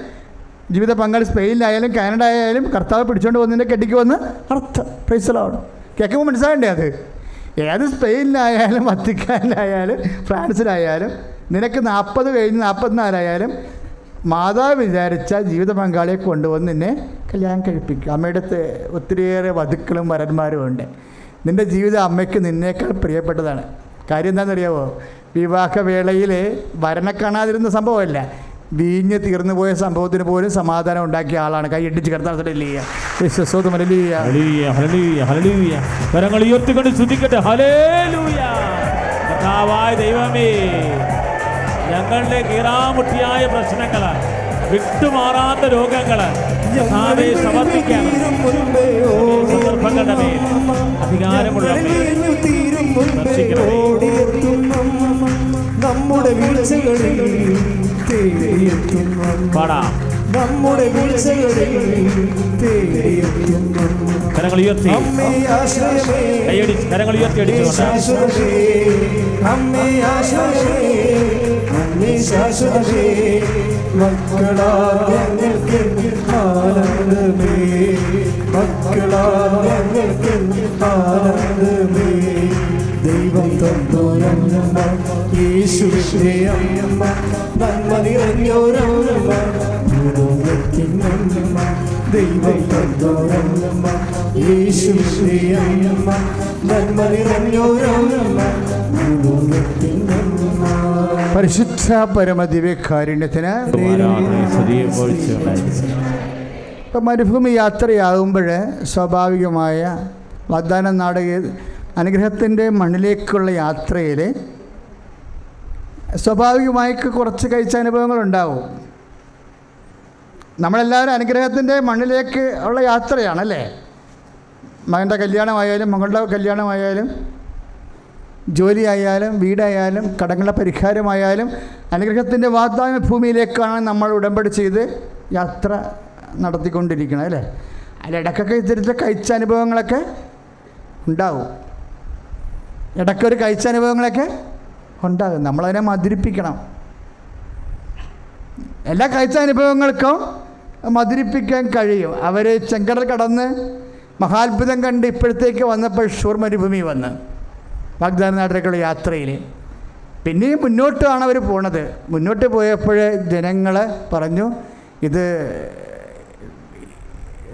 ജീവിത പങ്കാളി സ്പെയിനിലായാലും കാനഡ ആയാലും കർത്താവ് പിടിച്ചുകൊണ്ട് വന്നതിൻ്റെ കെട്ടിക്കുമെന്ന് അർത്ഥം. Praise the Lord. കേൾക്കുമ്പോൾ മനസ്സിലാകണ്ടേ? അത് ഏത് സ്പെയിനിലായാലും വത്തിക്കാനിലായാലും ഫ്രാൻസിലായാലും നിനക്ക് 40 കഴിഞ്ഞ് 44 മാതാവ് വിചാരിച്ച ജീവിത പങ്കാളിയെ കൊണ്ടുവന്ന് നിന്നെ കല്യാണം കഴിപ്പിക്കും. അമ്മയുടെ ഒത്തിരിയേറെ വധുക്കളും വരന്മാരും ഉണ്ട്. നിൻ്റെ ജീവിതം അമ്മയ്ക്ക് നിന്നേക്കാൾ പ്രിയപ്പെട്ടതാണ്. കാര്യം എന്താണെന്നറിയാമോ? വിവാഹവേളയിൽ വരനെ കാണാതിരുന്ന സംഭവമല്ല, വീഞ്ഞ് തീർന്നു പോയ സംഭവത്തിന് പോലും സമാധാനം ഉണ്ടാക്കിയ ആളാണ്. കൈ ഇടിച്ച് കർത്താവിനെ കരങ്ങൾ ഉയർത്തിക്കൊണ്ട് സ്തുതിക്കട്ടെ. ഹല്ലേലൂയ. കർത്താവായ ദൈവമേ, ഞങ്ങളുടെ കീറാമുട്ടിയായ പ്രശ്നങ്ങൾ, വിട്ടുമാറാത്ത രോഗങ്ങൾ സമർപ്പിക്കണം. സന്ദർഭങ്ങളുടെ മേൽ അധികാരമുള്ള നമ്മുടെ വീഴ്ചകളിൽ പാടാം. നമ്മുടെ വീഴ്ചകളിൽ കരങ്ങൾ ഉയർത്തി കൈയടിച്ച് കരങ്ങൾ ഉയർത്തി അടിച്ചുകൊണ്ട് ദൈവം തന്നോരമ്മ യേശുവിന്റെ അമ്മ നന്മ നിറഞ്ഞോരമ്മ ഭൂലോകത്തിനമ്മ ദൈവം തന്നോരമ്മ യേശുവിന്റെ അമ്മ നന്മ നിറഞ്ഞോരമ്മ ഭൂലോകത്തിനമ്മ. പരിശുദ്ധ പരമദിവ്യകാരുണ്യത്തിന് ഇപ്പം മരുഭൂമി യാത്രയാകുമ്പോൾ സ്വാഭാവികമായ വാഗ്ദാന നാട് അനുഗ്രഹത്തിൻ്റെ മണ്ണിലേക്കുള്ള യാത്രയിൽ സ്വാഭാവികമായി കുറച്ച് കഴിച്ച അനുഭവങ്ങളുണ്ടാവും. നമ്മളെല്ലാവരും അനുഗ്രഹത്തിൻ്റെ മണ്ണിലേക്ക് ഉള്ള യാത്രയാണല്ലേ. മകൻ്റെ കല്യാണമായാലും മകളുടെ കല്യാണമായാലും ജോലിയായാലും വീടായാലും കടങ്ങളുടെ പരിഹാരമായാലും അനുഗ്രഹത്തിൻ്റെ വാഗ്ദാന ഭൂമിയിലേക്കാണ് നമ്മൾ ഉടമ്പടി ചെയ്ത് യാത്ര നടത്തിക്കൊണ്ടിരിക്കുന്നത് അല്ലേ. അതിലിടക്കൊക്കെ ഇത്തരത്തിൽ കഴിച്ച അനുഭവങ്ങളൊക്കെ ഉണ്ടാവും. ഇടയ്ക്കൊരു കഴിച്ച അനുഭവങ്ങളൊക്കെ ഉണ്ടാകും. നമ്മളതിനെ മധുരിപ്പിക്കണം. എല്ലാ കഴിച്ച അനുഭവങ്ങൾക്കും മധുരിപ്പിക്കാൻ കഴിയും. അവർ ചെങ്കടൽ കടന്ന് മഹാത്ഭുതം കണ്ട് ഇപ്പോഴത്തേക്ക് വന്നപ്പോൾ ഷൂർ മരുഭൂമി വന്ന് വാഗ്ദാന നാട്ടിലേക്കുള്ള യാത്രയിൽ പിന്നെയും മുന്നോട്ടാണ് അവർ പോണത്. മുന്നോട്ട് പോയപ്പോൾ ജനങ്ങൾ പറഞ്ഞു, ഇത്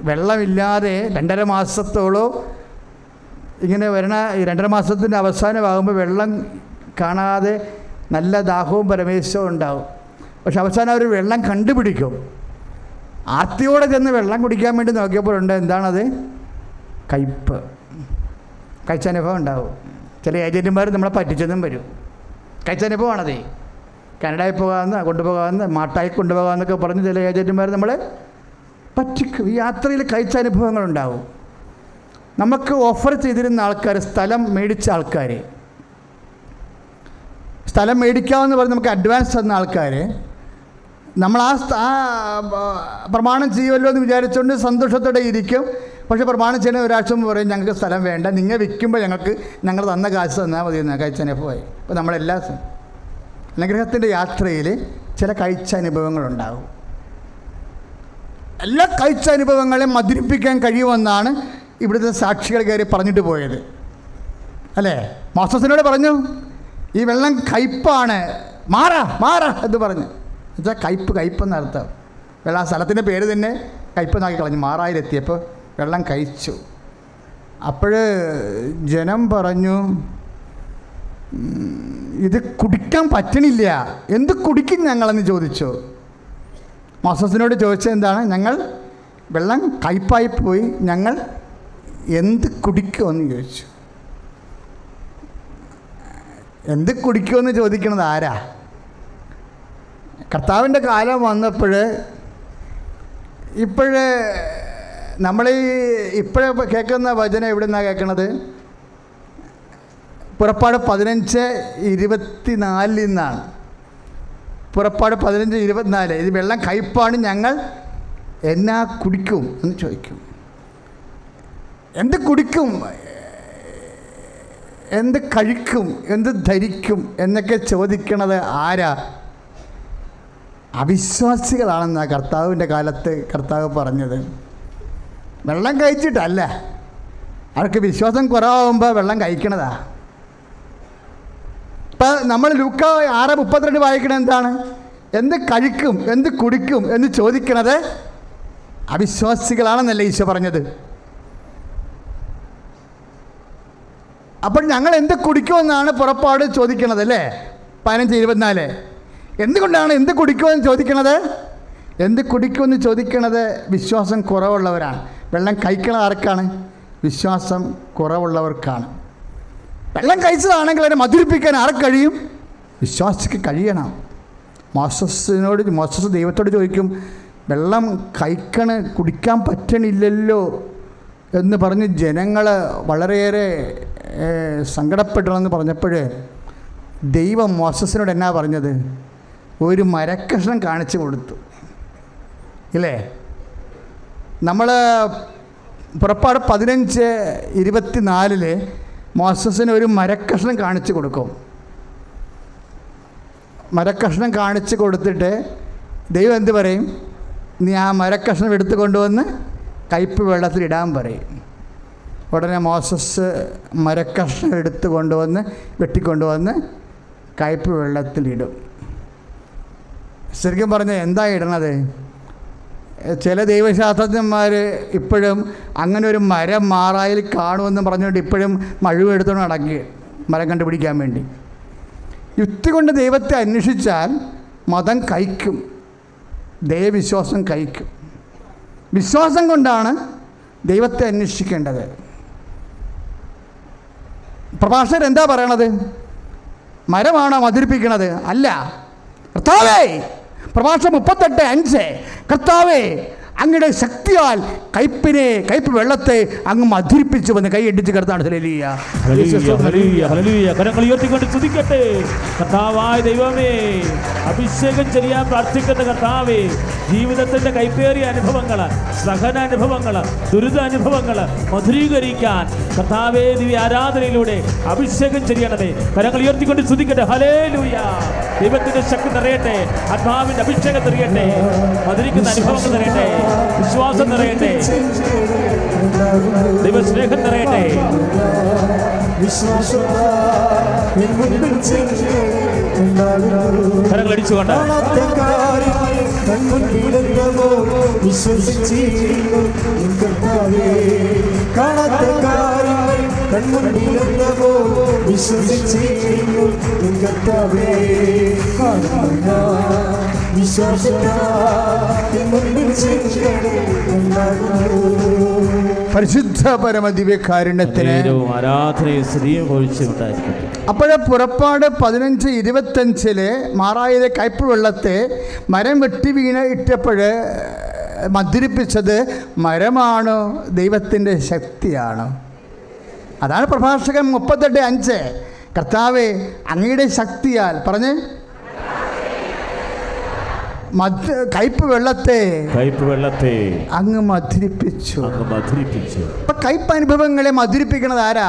വെള്ളമില്ലാതെ 2.5 മാസത്തോളം ഇങ്ങനെ വരണ 2.5 മാസത്തിൻ്റെ അവസാനമാകുമ്പോൾ വെള്ളം കാണാതെ നല്ല ദാഹവും പരമേശ്വരവും ഉണ്ടാവും. പക്ഷെ അവസാനം അവർ വെള്ളം കണ്ടുപിടിക്കും. ആർത്തിയോടെ ചെന്ന് വെള്ളം കുടിക്കാൻ വേണ്ടി നോക്കിയപ്പോഴുണ്ട് എന്താണത്? കയ്പ്പ്. കഴിച്ചനുഭവം ഉണ്ടാവും. ചില ഏജൻറ്റുമാർ നമ്മളെ പറ്റിച്ചെന്നും വരും. കഴിച്ചനുഭവമാണതേ. കാനഡയിൽ പോകാമെന്ന് കൊണ്ടുപോകാമെന്ന് മാട്ടായി കൊണ്ടുപോകാമെന്നൊക്കെ പറഞ്ഞ് ചില ഏജൻറ്റുമാർ നമ്മളെ പറ്റിക്കും. ഈ യാത്രയിൽ കഴിച്ചനുഭവങ്ങളുണ്ടാവും. നമുക്ക് ഓഫർ ചെയ്തിരുന്ന ആൾക്കാർ, സ്ഥലം മേടിച്ച ആൾക്കാർ, സ്ഥലം മേടിക്കാമെന്ന് പറഞ്ഞ് നമുക്ക് അഡ്വാൻസ് തന്ന ആൾക്കാർ, നമ്മൾ ആ പ്രമാണം ചെയ്യുമല്ലോ എന്ന് വിചാരിച്ചുകൊണ്ട് സന്തോഷത്തോടെ ഇരിക്കും. പക്ഷേ പ്രമാണം ചെയ്യുന്ന ഒരാഴ്ച മുമ്പ് പറയും ഞങ്ങൾക്ക് സ്ഥലം വേണ്ട, നിങ്ങൾ വിൽക്കുമ്പോൾ ഞങ്ങൾ തന്ന കാശ് തന്നാൽ മതി എന്ന് കഴിച്ചനുഭവമായി. അപ്പോൾ നമ്മളെല്ലാ അനുഗ്രഹത്തിൻ്റെ യാത്രയിൽ ചില കഴിച്ചനുഭവങ്ങളുണ്ടാകും. എല്ലാ കഴിച്ചനുഭവങ്ങളെയും മധുരിപ്പിക്കാൻ കഴിയുമെന്നാണ് ഇവിടുത്തെ സാക്ഷികൾ കയറി പറഞ്ഞിട്ട് പോയത് അല്ലേ. മോസസിനോട് പറഞ്ഞു ഈ വെള്ളം കയ്പ്പാണ്, മാറാ എന്ന് പറഞ്ഞു. എന്നുവെച്ചാൽ കയ്പ്പെന്നർത്ഥം. വെള്ളം ആ സ്ഥലത്തിൻ്റെ പേര് തന്നെ കയ്പ്പെന്നാക്കി കളഞ്ഞു. മാറായിലെത്തിയപ്പോൾ വെള്ളം കഴിച്ചു. അപ്പോൾ ജനം പറഞ്ഞു ഇത് കുടിക്കാൻ പറ്റണില്ല, എന്ത് കുടിക്കും ഞങ്ങളെന്ന് ചോദിച്ചു. മോസസിനോട് ചോദിച്ചത് എന്താണ്? ഞങ്ങൾ വെള്ളം കയ്പ്പായി പോയി, ഞങ്ങൾ എന്ത് കുടിക്കുമെന്ന് ചോദിച്ചു. എന്ത് കുടിക്കുമെന്ന് ചോദിക്കണത് ആരാ? കർത്താവിൻ്റെ കാലം വന്നപ്പോൾ നമ്മൾ ഇപ്പോഴേ കേൾക്കുന്ന വചനം എവിടെ നിന്നാണ് കേൾക്കണത്? പുറപ്പാട് 15:24 നിന്നാണ്. പുറപ്പാട് 15:24. ഇത് വെള്ളം കയ്പ്പാണ്, ഞങ്ങൾ എന്നാ കുടിക്കും എന്ന് ചോദിക്കും. എന്ത് കുടിക്കും? എന്ത് കഴിക്കും, എന്ത് ധരിക്കും എന്നൊക്കെ ചോദിക്കണത് ആരാ? അവിശ്വാസികളാണെന്നാണ് കർത്താവിൻ്റെ കാലത്ത് കർത്താവ് പറഞ്ഞത്. വെള്ളം കഴിച്ചിട്ടല്ല, അവർക്ക് വിശ്വാസം കുറവാകുമ്പോൾ വെള്ളം കഴിക്കണതാ. ഇപ്പം നമ്മൾ ലൂക്ക 6:32 വായിക്കണത് എന്താണ്? എന്ത് കഴിക്കും, എന്ത് കുടിക്കും എന്ന് ചോദിക്കണത് അവിശ്വാസികളാണെന്നല്ലേ ഈശോ പറഞ്ഞത്. അപ്പോൾ ഞങ്ങൾ എന്ത് കുടിക്കുമെന്നാണ് പുറപ്പാട് ചോദിക്കണത് അല്ലേ? 15:24. എന്തുകൊണ്ടാണ് എന്ത് കുടിക്കുമെന്ന് ചോദിക്കണത്? എന്ത് കുടിക്കുമെന്ന് ചോദിക്കണത് വിശ്വാസം കുറവുള്ളവരാണ്. വെള്ളം കഴിക്കണത് ആർക്കാണ്? വിശ്വാസം കുറവുള്ളവർക്കാണ്. വെള്ളം കഴിച്ചതാണെങ്കിൽ അതിനെ മധുരിപ്പിക്കാൻ ആർക്ക് കഴിയും? വിശ്വാസിക്ക് കഴിയണം. മോശസ് ദൈവത്തോട് ചോദിക്കും, വെള്ളം കുടിക്കാൻ പറ്റണില്ലല്ലോ എന്ന് പറഞ്ഞ് ജനങ്ങൾ വളരെയേറെ സങ്കടപ്പെടണമെന്ന് പറഞ്ഞപ്പോൾ ദൈവം മോശസിനോട് എന്നാ പറഞ്ഞത്? ഒരു മരക്കഷ്ണം കാണിച്ചു കൊടുത്തു ഇല്ലേ? നമ്മൾ പുറപ്പാട് 15:24 മോശസിന് ഒരു മരക്കഷ്ണം കാണിച്ചു കൊടുക്കും. മരക്കഷ്ണം കാണിച്ചു കൊടുത്തിട്ട് ദൈവം എന്ത് പറയും? നീ ആ മരക്കഷ്ണം എടുത്തു കൊണ്ടുവന്ന് കയ്പ് വെള്ളത്തിലിടാൻ പറയും. ഉടനെ മോശസ് മരക്കഷ്ണം എടുത്തു കൊണ്ടുവന്ന് വെട്ടിക്കൊണ്ടുവന്ന് കയ്പ് വെള്ളത്തിലിടും. ശരിക്കും പറഞ്ഞാൽ എന്താ ഇടണത്? ചില ദൈവശാസ്ത്രജ്ഞന്മാർ ഇപ്പോഴും അങ്ങനെ ഒരു മരം മാറായിൽ കാണുമെന്ന് പറഞ്ഞുകൊണ്ട് ഇപ്പോഴും മഴുവെടുത്തോണ്ട് നടക്കുക മരം കണ്ടുപിടിക്കാൻ വേണ്ടി. യുക്തി കൊണ്ട് ദൈവത്തെ അന്വേഷിച്ചാൽ മതം കഴിക്കും, ദൈവവിശ്വാസം കഴിക്കും. വിശ്വാസം കൊണ്ടാണ് ദൈവത്തെ അന്വേഷിക്കേണ്ടത്. പ്രഭാഷകർ എന്താ പറയണത്? മരമാണോ മധുരിപ്പിക്കണത്? അല്ല. കർത്താവേ, പ്രഭാഷണം 38:5, കർത്താവേ അങ്ങയുടെ ശക്തിയാൽ കയ്പ് വെള്ളത്തെ അങ്ങ് മധുരിപ്പിച്ചു വന്ന് കൈയടിച്ച് കർത്താവ് കരങ്ങൾ ഉയർത്തിക്കൊണ്ട് സ്തുതിക്കട്ടെ. കർത്താവായ ദൈവമേ, അഭിഷേകം ചെയ്യാൻ പ്രാർത്ഥിക്കുന്ന കർത്താവേ, ജീവിതത്തിന്റെ കൈപ്പേറിയ അനുഭവങ്ങൾ, സഹന അനുഭവങ്ങൾ, ദുരിത അനുഭവങ്ങൾ മധുരീകരിക്കാൻ കർത്താവേ ദിവ്യ ആരാധനയിലൂടെ അഭിഷേകം ചെയ്യണമേ. കരങ്ങൾ ഉയർത്തിക്കൊണ്ട് സ്തുതിക്കട്ടെ. ഹല്ലേലൂയ. ദൈവത്തിന്റെ ശക്തി നിറയട്ടെ, ആത്മാവിന്റെ അഭിഷേകം നിറയട്ടെ, മധുരിക്കുന്ന അനുഭവങ്ങൾ നിറയട്ടെ, വിശ്വാസം നിറയട്ടെ, ദൈവസ്നേഹം നിറയട്ടെ. കരങ്ങൾ അടിച്ചുകൊണ്ട് പരിശുദ്ധ പരമദിവ്യകാരുണ്യത്തിന് അപ്പോഴേ പുറപ്പാട് 15:25 മാറായിലെ കയ്പ് വെള്ളത്തെ മരം വെട്ടി വീണ് ഇട്ടപ്പോൾ മധുരിപ്പിച്ചത് മരമാണോ ദൈവത്തിൻ്റെ ശക്തിയാണോ? അതാണ് പ്രഭാഷകൻ 38:5 കർത്താവേ അങ്ങയുടെ ശക്തിയാൽ പറഞ്ഞ് കയ്പ് വെള്ളത്തെ അങ്ങ് മധുരിപ്പിച്ചു. അപ്പൊ കയ്പ് അനുഭവങ്ങളെ മധുരിപ്പിക്കണത് ആരാ?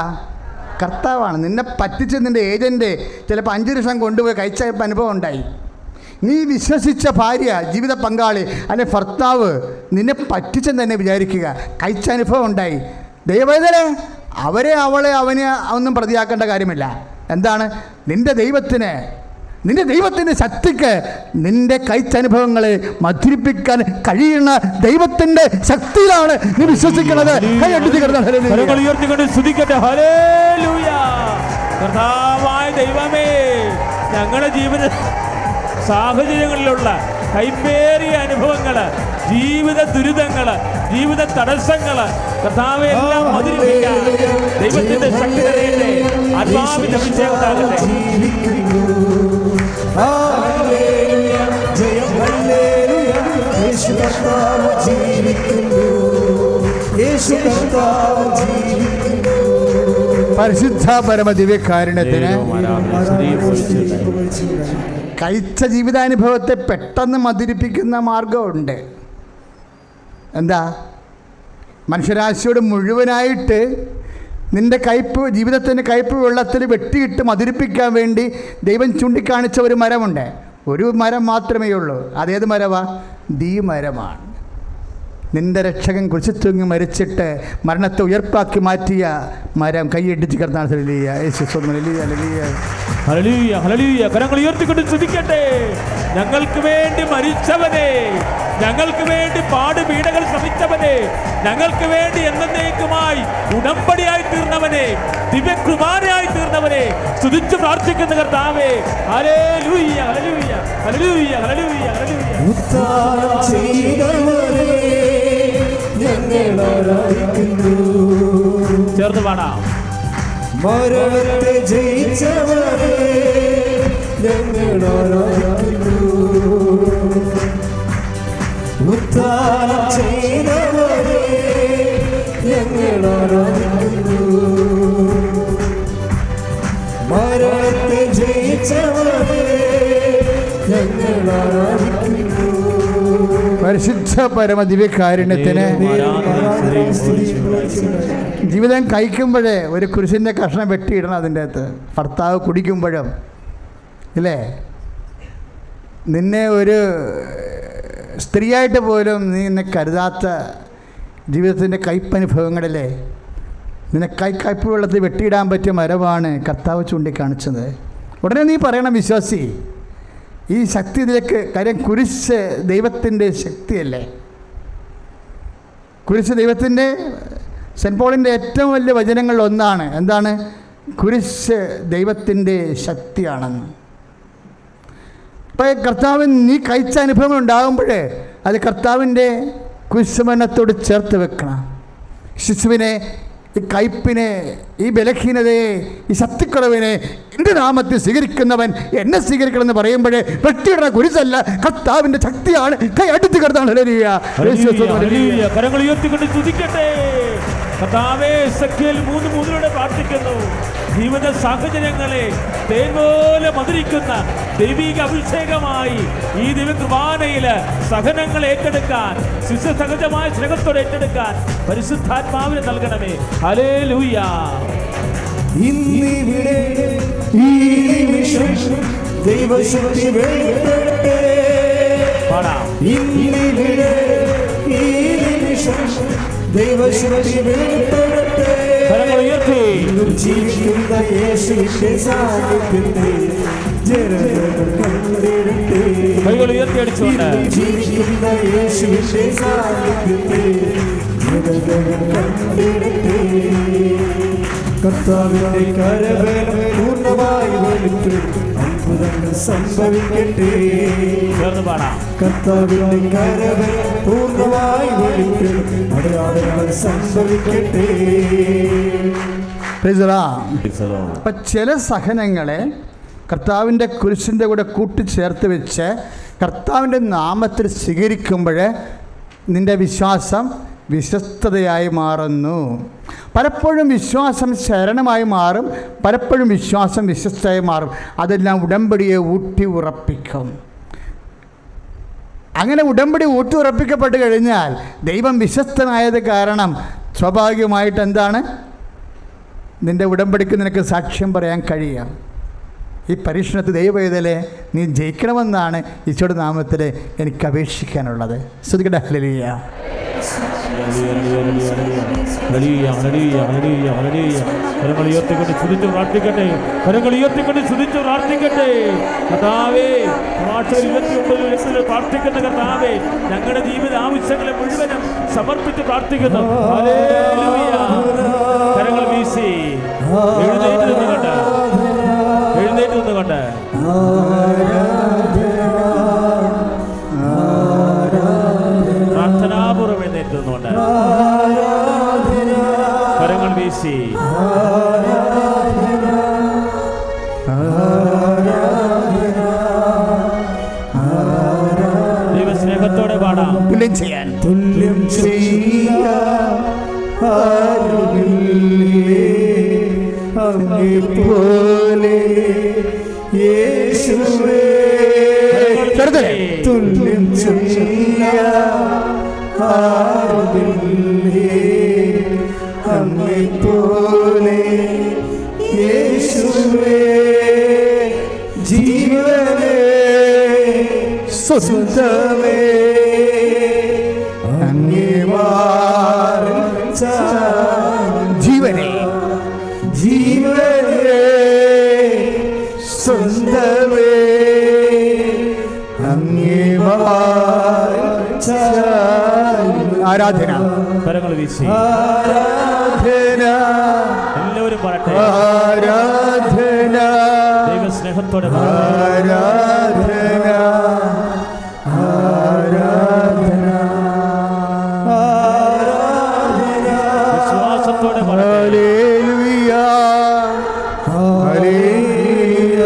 കർത്താവാണ്. നിന്നെ പറ്റിച്ച് നിന്റെ ഏജന്റ് ചിലപ്പോൾ 5 ലക്ഷം കൊണ്ടുപോയി കഴിച്ച അനുഭവം ഉണ്ടായി. നീ വിശ്വസിച്ച ഭാര്യ, ജീവിത പങ്കാളി അല്ലെ ഭർത്താവ് നിന്നെ പറ്റിച്ചെന്ന് തന്നെ വിചാരിക്കുക, കഴിച്ച അനുഭവം ഉണ്ടായി. ദൈവവേദന അവനെ ഒന്നും പ്രതിയാക്കേണ്ട കാര്യമില്ല. എന്താണ്? നിന്റെ ദൈവത്തിൻ്റെ ശക്തിക്ക് നിന്റെ കഴിച്ചനുഭവങ്ങളെ മധുരിപ്പിക്കാൻ കഴിയുന്ന ദൈവത്തിൻ്റെ ശക്തിയിലാണ് നീ വിശ്വസിക്കുന്നത്. ദൈവമേ, ഞങ്ങളുടെ ജീവിത സാഹചര്യങ്ങളിലുള്ള കൈപ്പേറിയ അനുഭവങ്ങൾ, ജീവിത ദുരിതങ്ങൾ, ജീവിത തടസ്സങ്ങൾ കർത്താവേ എല്ലാം മധുരിപ്പിക്കാൻ ദൈവത്തിന്റെ ശക്തി നിറയട്ടെ, ആത്മാവിന്റെ അഭിഷേകം ഉണ്ടാകട്ടെ. പരിശുദ്ധ പരമദിവ്യകാരുണ്യത്തിന് കഴിച്ച ജീവിതാനുഭവത്തെ പെട്ടെന്ന് മധുരിപ്പിക്കുന്ന മാർഗമുണ്ട്. എന്താ? മനുഷ്യരാശിയോട് മുഴുവനായിട്ട് നിൻ്റെ കയ്പ് ജീവിതത്തിൻ്റെ കയ്പ് വെള്ളത്തിൽ വെട്ടിയിട്ട് മധുരിപ്പിക്കാൻ വേണ്ടി ദൈവം ചൂണ്ടിക്കാണിച്ച ഒരു മരമുണ്ട്. ഒരു മരം മാത്രമേ ഉള്ളൂ. അതേത് മരമാ? മരമാണ്. നിൻ്റെ രക്ഷകൻ കുരിശിൽ തൂങ്ങി മരിച്ചിട്ട് മരണത്തെ ഉയർപ്പാക്കി മാറ്റിയ മരം. കൈയിടിച്ച് കിടന്നാണ്. കരങ്ങൾ ഉയർത്തിക്കൊണ്ട് സ്തുതിക്കട്ടെ. ഞങ്ങൾക്ക് വേണ്ടി മരിച്ചവനെ, ഞങ്ങൾക്ക് വേണ്ടി പാടുപീഡകൾ ശ്രമിച്ചവനെ, ഞങ്ങൾക്ക് വേണ്ടി എന്നേക്കുമായി ഉടമ്പടിയായി തീർന്നവനെ, ദിവ്യകുമാരനായി തീർന്നവനെ സ്തുതിച്ച് പ്രാർത്ഥിക്കുന്ന കർത്താവേ. ഹല്ലേലൂയ, ഹല്ലേലൂയ, ഹല്ലേലൂയ, ഹല്ലേലൂയ, ഹല്ലേലൂയ. ഉദ്ധാനം ചെയ്തവനെ ഞങ്ങൾ ആരാധിക്കുന്നു. ചേർന്ന് പാടാം. മരണത്തെ ജയിച്ചവനെ ഞങ്ങൾ ആരാധിക്കുന്നു. ഉദ്ധാനം ചെയ്തവനെ ഞങ്ങൾ ആരാധിക്കുന്നു. മരണത്തെ ജയിച്ചവനെ ഞങ്ങൾ ആരാധിക്കുന്നു. പരിശുദ്ധ പരമദിവ്യകാരുണ്യത്തിന് ജീവിതം കഴിക്കുമ്പോഴേ ഒരു കുരിശിൻ്റെ കഷ്ണം വെട്ടിയിടണം അതിൻ്റെ അകത്ത്. ഭർത്താവ് കുടിക്കുമ്പോഴും ഇല്ലേ, നിന്നെ ഒരു സ്ത്രീയായിട്ട് പോലും നീ എന്നെ കരുതാത്ത ജീവിതത്തിൻ്റെ കയ്പനുഭവങ്ങളിലെ നിന്നെ കയ്പ് വെള്ളത്തിൽ വെട്ടിയിടാൻ പറ്റിയ മരമാണ് കർത്താവ് ചൂണ്ടിക്കാണിച്ചത്. ഉടനെ നീ പറയണം, വിശ്വാസി, ഈ ശക്തി ഇതിലേക്ക്. കാര്യം കുരിശ് ദൈവത്തിൻ്റെ ശക്തിയല്ലേ. കുരിശ് ദൈവത്തിൻ്റെ, സെൻറ്റ് പോളിൻ്റെ ഏറ്റവും വലിയ വചനങ്ങളിൽ ഒന്നാണ്. എന്താണ്? കുരിശ് ദൈവത്തിൻ്റെ ശക്തിയാണെന്ന്. അപ്പോൾ കർത്താവ് നീ കഴിച്ച അനുഭവങ്ങൾ ഉണ്ടാകുമ്പോഴേ അത് കർത്താവിൻ്റെ കുരിശുമരണത്തോട് ചേർത്ത് വെക്കണം. ശിശുവിനെ, ഈ കയ്പിനെ, ഈ ബലഹീനതയെ, ഈ ശക്തിക്കുറവിനെ എൻ്റെ നാമത്തിൽ സ്വീകരിക്കുന്നവൻ എന്നെ സ്വീകരിക്കണമെന്ന് പറയുമ്പോഴേ വെട്ടിയിടുന്ന കുരിശല്ല, കർത്താവിൻ്റെ ശക്തിയാണ്. കൈ അടുത്ത് കിടന്നാണ്. കരങ്ങൾ ഉയർത്തിക്കൊണ്ട് സ്തുതിക്കട്ടെ. കർത്താവേ, എസെക്കിയേൽ 3:3 പ്രാർത്ഥിക്കുന്നു. ജീവിത സാഹചര്യങ്ങളെ തേൻ പോലെ മധുരിക്കുന്ന ദൈവിക അഭിഷേകമായി ഈ ദിവ്യകുർബാനയിൽ സഹനങ്ങൾ ഏറ്റെടുക്കാൻ, ശിശുസഹജമായ സ്നേഹത്തോടെ ഏറ്റെടുക്കാൻ പരിശുദ്ധാത്മാവിനെ നൽകണമേ. ഹല്ലേലൂയ. ഇന്നിവിടെ ഈ നിമിഷം ദൈവശക്തി വെളിപ്പെടട്ടെ. പാടാം. ഇന്നിവിടെ ഈ നിമിഷം ദൈവശക്തി വെളിപ്പെടട്ടെ. കരങ്ങൾ ഉയർത്തി. ജീവിക്കുന്ന യേശുവിന്റെ സാന്നിധ്യത്തെ ജനങ്ങൾ കണ്ടിടട്ടെ. കൈകൾ ഉയർത്തി അടിച്ചുകൊണ്ട് ജീവിക്കുന്ന യേശുവിന്റെ സാന്നിധ്യത്തെ ജനങ്ങൾ കണ്ടിടട്ടെ. കർത്താവിന്റെ കരവേല പൂർണ്ണമായി വെളിപ്പെടും. അത്ഭുതങ്ങൾ സംഭവിക്കട്ടെ. കർത്താവിന്റെ കരവേല പൂർണ്ണമായി വെളിപ്പെടും. അടയാളങ്ങൾ സംഭവിക്കട്ടെ. അപ്പം ചില സഹനങ്ങളെ കർത്താവിൻ്റെ കുരിശിൻ്റെ കൂടെ കൂട്ടിച്ചേർത്ത് വെച്ച് കർത്താവിൻ്റെ നാമത്തിൽ സ്വീകരിക്കുമ്പോൾ നിൻ്റെ വിശ്വാസം വിശ്വസ്തതയായി മാറുന്നു. പലപ്പോഴും വിശ്വാസം ശരണമായി മാറും, പലപ്പോഴും വിശ്വാസം വിശ്വസ്തയായി മാറും. അതെല്ലാം ഉടമ്പടിയെ ഊട്ടി ഉറപ്പിക്കും. അങ്ങനെ ഉടമ്പടി ഊട്ടി ഉറപ്പിക്കപ്പെട്ട് കഴിഞ്ഞാൽ ദൈവം വിശ്വസ്തനായത് കാരണം സ്വാഭാവികമായിട്ട് എന്താണ്? നിൻ്റെ ഉടമ്പടിക്ക് നിനക്ക് സാക്ഷ്യം പറയാൻ കഴിയാം. ഈ പരീക്ഷണത്തിൽ ദൈവവേദലെ നീ ജയിക്കണമെന്നാണ് ഈശോയുടെ നാമത്തിൽ എനിക്ക് അപേക്ഷിക്കാനുള്ളത്. സ്തുതിക്കട്ടെ. ഹല്ലേലൂയ. കരങ്ങൾ ഉയർത്തിക്കൊണ്ട് സ്തുതിച്ച് പ്രാർത്ഥിക്കട്ടെ. കരങ്ങൾ ഉയർത്തിക്കൊണ്ട് സ്തുതിച്ച് പ്രാർത്ഥിക്കട്ടെ. കർത്താവേ, 29 പ്രാർത്ഥിക്കുന്ന കർത്താവേ, ഞങ്ങളുടെ ജീവിത ആവശ്യങ്ങളെ മുഴുവനും സമർപ്പിച്ച് പ്രാർത്ഥിക്കുന്നു. ഹല്ലേലൂയ. കരങ്ങൾ വീശി എഴുന്നേറ്റ് നിന്നുകൊണ്ട് പ്രാർത്ഥനാപൂർവ്വം എഴുന്നേറ്റുന്നുണ്ട് കരങ്ങൾ വീശി ദൈവസ്നേഹത്തോടെ പാടാം. തുല്യം ചെയ്യാൻ പോലെ യേശുവേ തുല്യം പോലെ യേശുവേ ജീവനേ സ്വന്തമേ അങ്ങേ മാറിച്ച ജീവനെ ജീവനേ സ്വന്തമേ അങ്ങേ മാറിച്ച ആരാധന. കരങ്ങൾ വീശി ആരാധന എല്ലാവരും പറയട്ടെ. ആരാധന ദൈവസ്നേഹത്തോടെ ആരാധന ആരാധന ആരാധന വിശ്വാസത്തോടെ ഹല്ലേലൂയ ഹല്ലേലൂയ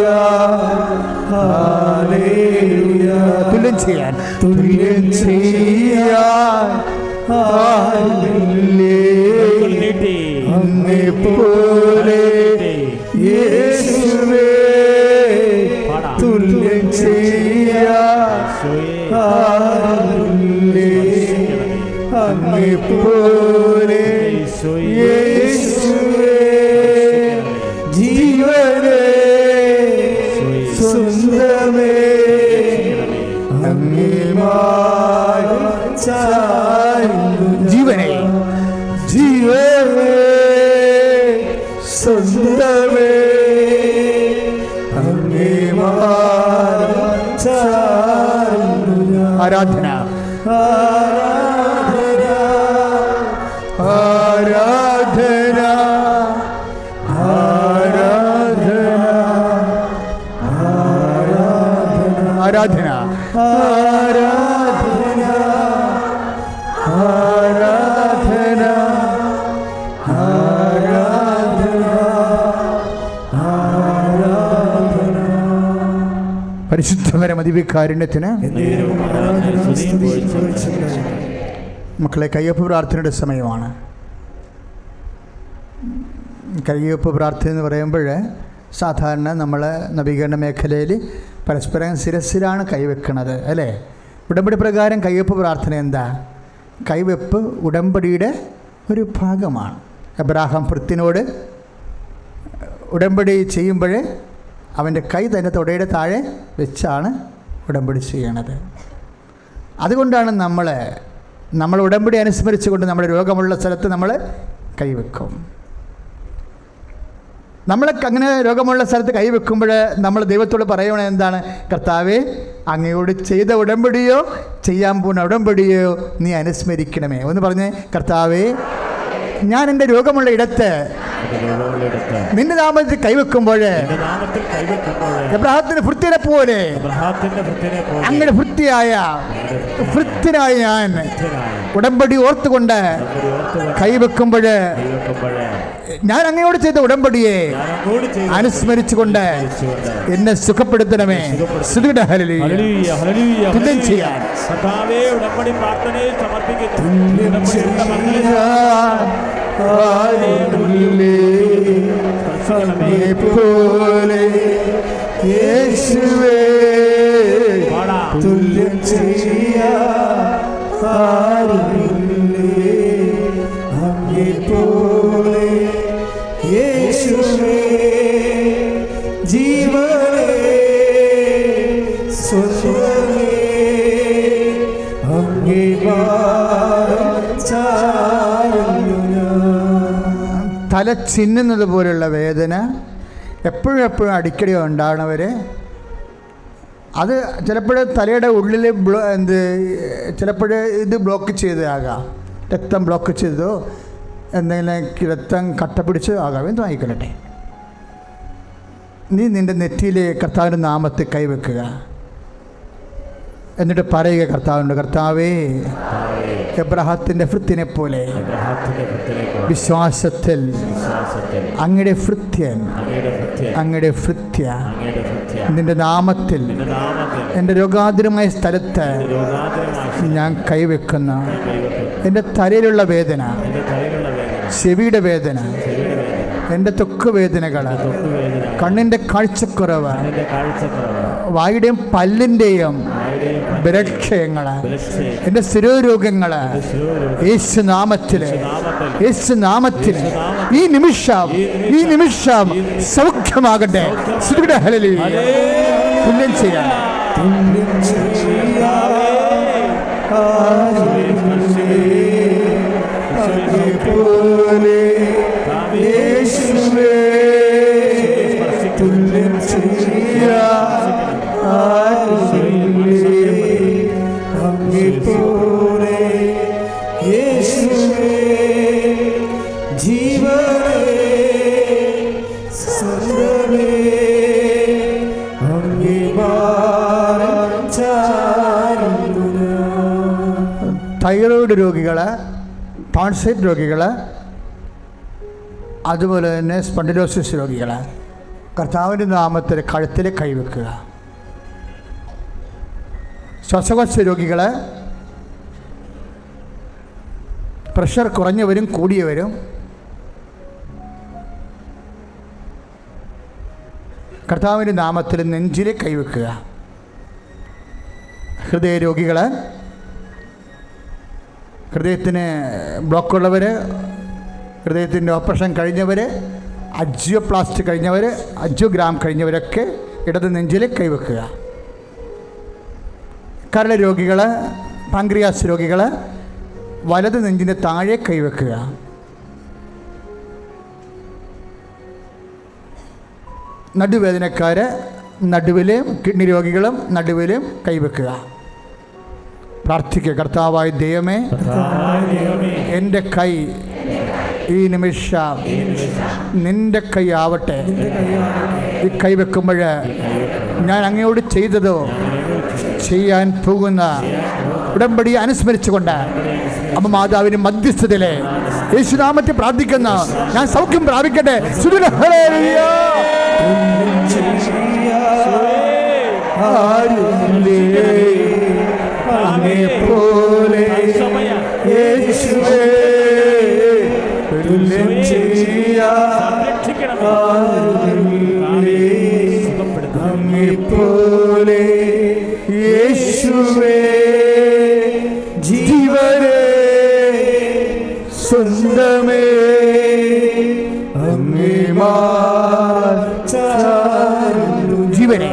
ഹല്ലേലൂയ തുല്യം ചെയ്യാൻ തുല്യം ചെയ്യാൻ ആരുമില്ലേ നീട്ടി അങ്ങെപ്പോലെ യേശുവേ തുല്യം ചെയ്യാൻ ആരുമില്ലേ അങ്ങെപ്പോലെ യേശുവേ ജീവനേ സ്വന്തമേ അങ്ങേ ജീവനെ ജീവനേ സ്വന്തമേ അങ്ങേ ആരാധന. ആരാധന ആരാധന ആരാധന ആരാധന. ആരാധന ആരാധന ആരാധന പരിശുദ്ധമര മതിവികാരുണ്യത്തിന് മക്കളെ, കയ്യൊപ്പ് പ്രാർത്ഥനയുടെ സമയമാണ്. കയ്യൊപ്പ് പ്രാർത്ഥന എന്ന് പറയുമ്പോൾ സാധാരണ നമ്മൾ നവീകരണ മേഖലയിൽ പരസ്പരം ശിരസിലാണ് കൈവെക്കുന്നത്, അല്ലേ? ഉടമ്പടി പ്രകാരം കയ്യൊപ്പ് പ്രാർത്ഥന എന്താ? കൈവെപ്പ് ഉടമ്പടിയുടെ ഒരു ഭാഗമാണ്. അബ്രാഹാം ഭൃത്യനോട് ഉടമ്പടി ചെയ്യുമ്പോൾ അവൻ്റെ കൈ തന്നെ തൊടയുടെ താഴെ വെച്ചാണ് ഉടമ്പടി ചെയ്യണത്. അതുകൊണ്ടാണ് നമ്മൾ ഉടമ്പടി അനുസ്മരിച്ചുകൊണ്ട് നമ്മുടെ രോഗമുള്ള സ്ഥലത്ത് നമ്മൾ കൈവെക്കും. നമ്മളൊക്കെ അങ്ങനെ രോഗമുള്ള സ്ഥലത്ത് കൈവെക്കുമ്പോൾ നമ്മൾ ദൈവത്തോട് പറയണത് എന്താണ്? കർത്താവേ, അങ്ങയോട് ചെയ്ത ഉടമ്പടിയോ ചെയ്യാൻ പോകുന്ന ഉടമ്പടിയോ നീ അനുസ്മരിക്കണമേ. ഒന്ന് പറഞ്ഞേ, കർത്താവേ, ഞാൻ എൻ്റെ രോഗമുള്ള ഇടത്ത് നിന്റെ നാമത്തിൽ കൈവെക്കുമ്പോൾ എബ്രാഹത്തിന്റെ ഭൃത്യനെ പോലെ അങ്ങനെ ഭൃത്യനായ ഞാൻ ഉടമ്പടി ഓർത്തുകൊണ്ട് കൈവെക്കുമ്പോൾ ഞാൻ അങ്ങയോട് ചെയ്ത ഉടമ്പടിയെ അനുസ്മരിച്ചുകൊണ്ട് എന്നെ സുഖപ്പെടുത്തണമേ. തുല്യം ചെയ്യാൻ പോലെ യേശുവേ തുല്യം ചെയ്യാറുമില്ലേ അങ്ങെപ്പോലെ യേശുവേ ജീവനേ സ്വന്തമേ അങ്ങേ തല ചിന്നുന്നത് പോലുള്ള വേദന എപ്പോഴും അടിക്കടി ഉണ്ടാകണവർ, അത് ചിലപ്പോൾ തലയുടെ ഉള്ളിൽ ചിലപ്പോൾ ഇത് ബ്ലോക്ക് ചെയ്തതാകാം, രക്തം ബ്ലോക്ക് ചെയ്തോ എന്തെങ്കിലും രക്തം കട്ട പിടിച്ചോ ആകാം, എന്തും ആയിക്കൊള്ളട്ടെ. നീ നിൻ്റെ നെറ്റിയിലെ കർത്താവിൻ്റെ നാമത്തെ കൈവെക്കുക. എന്നിട്ട് പറയുക കർത്താവിനോട്, കർത്താവേ, എബ്രാഹത്തിൻ്റെ ഭൃത്യനെ പോലെ വിശ്വാസത്തിൽ അങ്ങയുടെ ഭൃത്യൻ അങ്ങയുടെ ഭൃത്യ നിന്റെ നാമത്തിൽ എൻ്റെ രോഗാതുരമായ സ്ഥലത്ത് ഞാൻ കൈവെക്കുന്ന എൻ്റെ തലയിലുള്ള വേദന, ചെവിയുടെ വേദന, എൻ്റെ ത്വക്ക് വേദനകൾ, കണ്ണിൻ്റെ കാഴ്ചക്കുറവ്, വായുടെയും പല്ലിൻ്റെയും ബലക്ഷയങ്ങള്, എൻ്റെ സ്ഥിരോരോഗങ്ങള് യേശുനാമത്തില്, യേശുനാമത്തില് ഈ നിമിഷം സൗഖ്യമാകട്ടെ. ഹല്ലേലൂയ. തുല്യം ചെയ്യാം. തൈറോയ്ഡ് രോഗികള്, ടോൺസൈറ്റ് രോഗികള്, അതുപോലെ തന്നെ സ്പോണ്ടിലോസിസ് രോഗികള് കർത്താവിൻ്റെ നാമത്തിൽ കഴുത്തിൽ കൈവെക്കുക. ശ്വാസകോശ രോഗികള്, പ്രഷർ കുറഞ്ഞവരും കൂടിയവരും കർത്താവിൻ്റെ നാമത്തിൽ നെഞ്ചിൽ കൈവെക്കുക. ഹൃദയരോഗികൾ, ഹൃദയത്തിന് ബ്ലോക്കുള്ളവർ, ഹൃദയത്തിൻ്റെ ഓപ്പറേഷൻ കഴിഞ്ഞവർ, അജിയോപ്ലാസ്റ്റ് കഴിഞ്ഞവർ, അജിയോഗ്രാം കഴിഞ്ഞവരൊക്കെ ഇടത് നെഞ്ചിൽ കൈവെക്കുക. കരൾ രോഗികൾ, പാങ്ക്രിയാസ് രോഗികൾ വലത് നെഞ്ചിൻ്റെ താഴെ കൈവെക്കുക. നടുവേദനക്കാർ നടുവിലും, കിഡ്നി രോഗികളും നടുവിലും കൈവെക്കുക. പ്രാർത്ഥിക്കുക. കർത്താവായ ദൈവമേ, എൻ്റെ കൈ ഈ നിമിഷം നിൻ്റെ കൈ ആവട്ടെ. ഈ കൈ വെക്കുമ്പോൾ ഞാൻ അങ്ങയോട് ചെയ്തതോ ചെയ്യാൻ പോകുന്ന ഉടമ്പടി അനുസ്മരിച്ചുകൊണ്ട് അമ്മ മാതാവിന് മധ്യസ്ഥതയിലെ യേശുനാമത്തിൽ പ്രാർത്ഥിക്കുന്ന ഞാൻ സൗഖ്യം പ്രാപിക്കട്ടെ. പോലെ യേശുവേ പോലെ യേശുവേ ജീവനേ സ്വന്തമേ ജീവനേ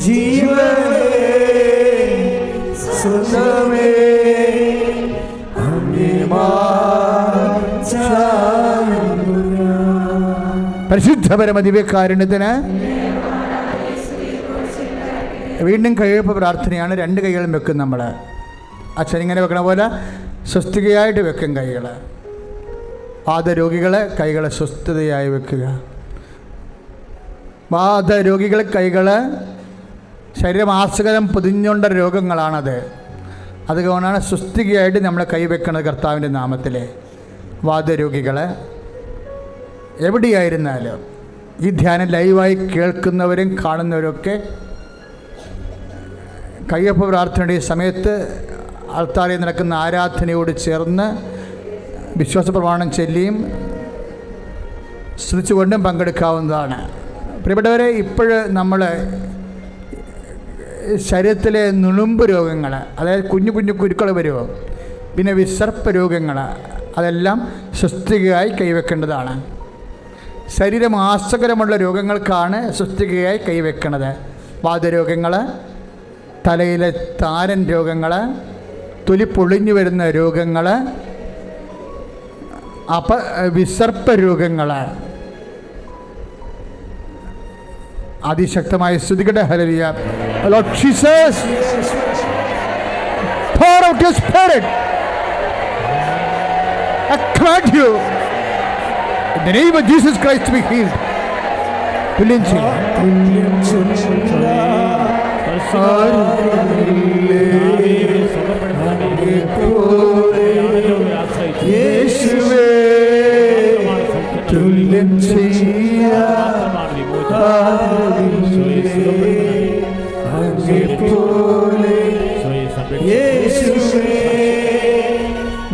ജീവനേ സ്വന്തമേ പരിശുദ്ധ പരമദിവ്യകാരുണ്യത്തിന് വീണ്ടും കൈവെപ്പ് പ്രാർത്ഥനയാണ്. രണ്ട് കൈകളും വെക്കും. നമ്മൾ അച്ഛൻ ഇങ്ങനെ വെക്കണ പോലെ സ്വസ്തികയായിട്ട് വെക്കും കൈകൾ. വാദരോഗികളെ കൈകളെ സ്വസ്ഥതയായി വെക്കുക. വാദരോഗികളെ കൈകൾ ശരീരമാസകലം പൊതിഞ്ഞുകൊണ്ട രോഗങ്ങളാണത്. അതുകൊണ്ടാണ് സ്വസ്തികയായിട്ട് നമ്മൾ കൈവെക്കുന്നത് കർത്താവിൻ്റെ നാമത്തിൽ. വാദരോഗികൾ എവിടെയായിരുന്നാലും ഈ ധ്യാനം ലൈവായി കേൾക്കുന്നവരും കാണുന്നവരൊക്കെ കയ്യൊപ്പ് പ്രാർത്ഥനയുടെ ഈ സമയത്ത് ആൾത്താറിൽ നടക്കുന്ന ആരാധനയോട് ചേർന്ന് വിശ്വാസ പ്രമാണം ചൊല്ലിയും സ്തുതിച്ചുകൊണ്ടും പങ്കെടുക്കാവുന്നതാണ്. പ്രിയപ്പെട്ടവരെ, ഇപ്പോഴ് നമ്മൾ ശരീരത്തിലെ നുളുമ്പ് രോഗങ്ങൾ, അതായത് കുഞ്ഞു കുഞ്ഞു കുരുക്കൾ വരുമോ, പിന്നെ വിസർപ്പ രോഗങ്ങൾ, അതെല്ലാം സ്വസ്തികയായി കൈവെക്കേണ്ടതാണ്. ശരീരമാസകരമുള്ള രോഗങ്ങൾക്കാണ് സ്വസ്തികയായി കൈവെക്കുന്നത്. വാതരോഗങ്ങൾ, തലയിലെ താരൻ രോഗങ്ങൾ, തൊലി പൊളിഞ്ഞു വരുന്ന രോഗങ്ങൾ, വിസർപ്പ രോഗങ്ങൾ അതിശക്തമായി സ്തുതിക്കട്ടെ. Hallelujah. Lord Jesus, pour out your spirit. I command you in the name of Jesus Christ to be healed. തുല്യം യേശുവേ തുല്യം യേശുവേ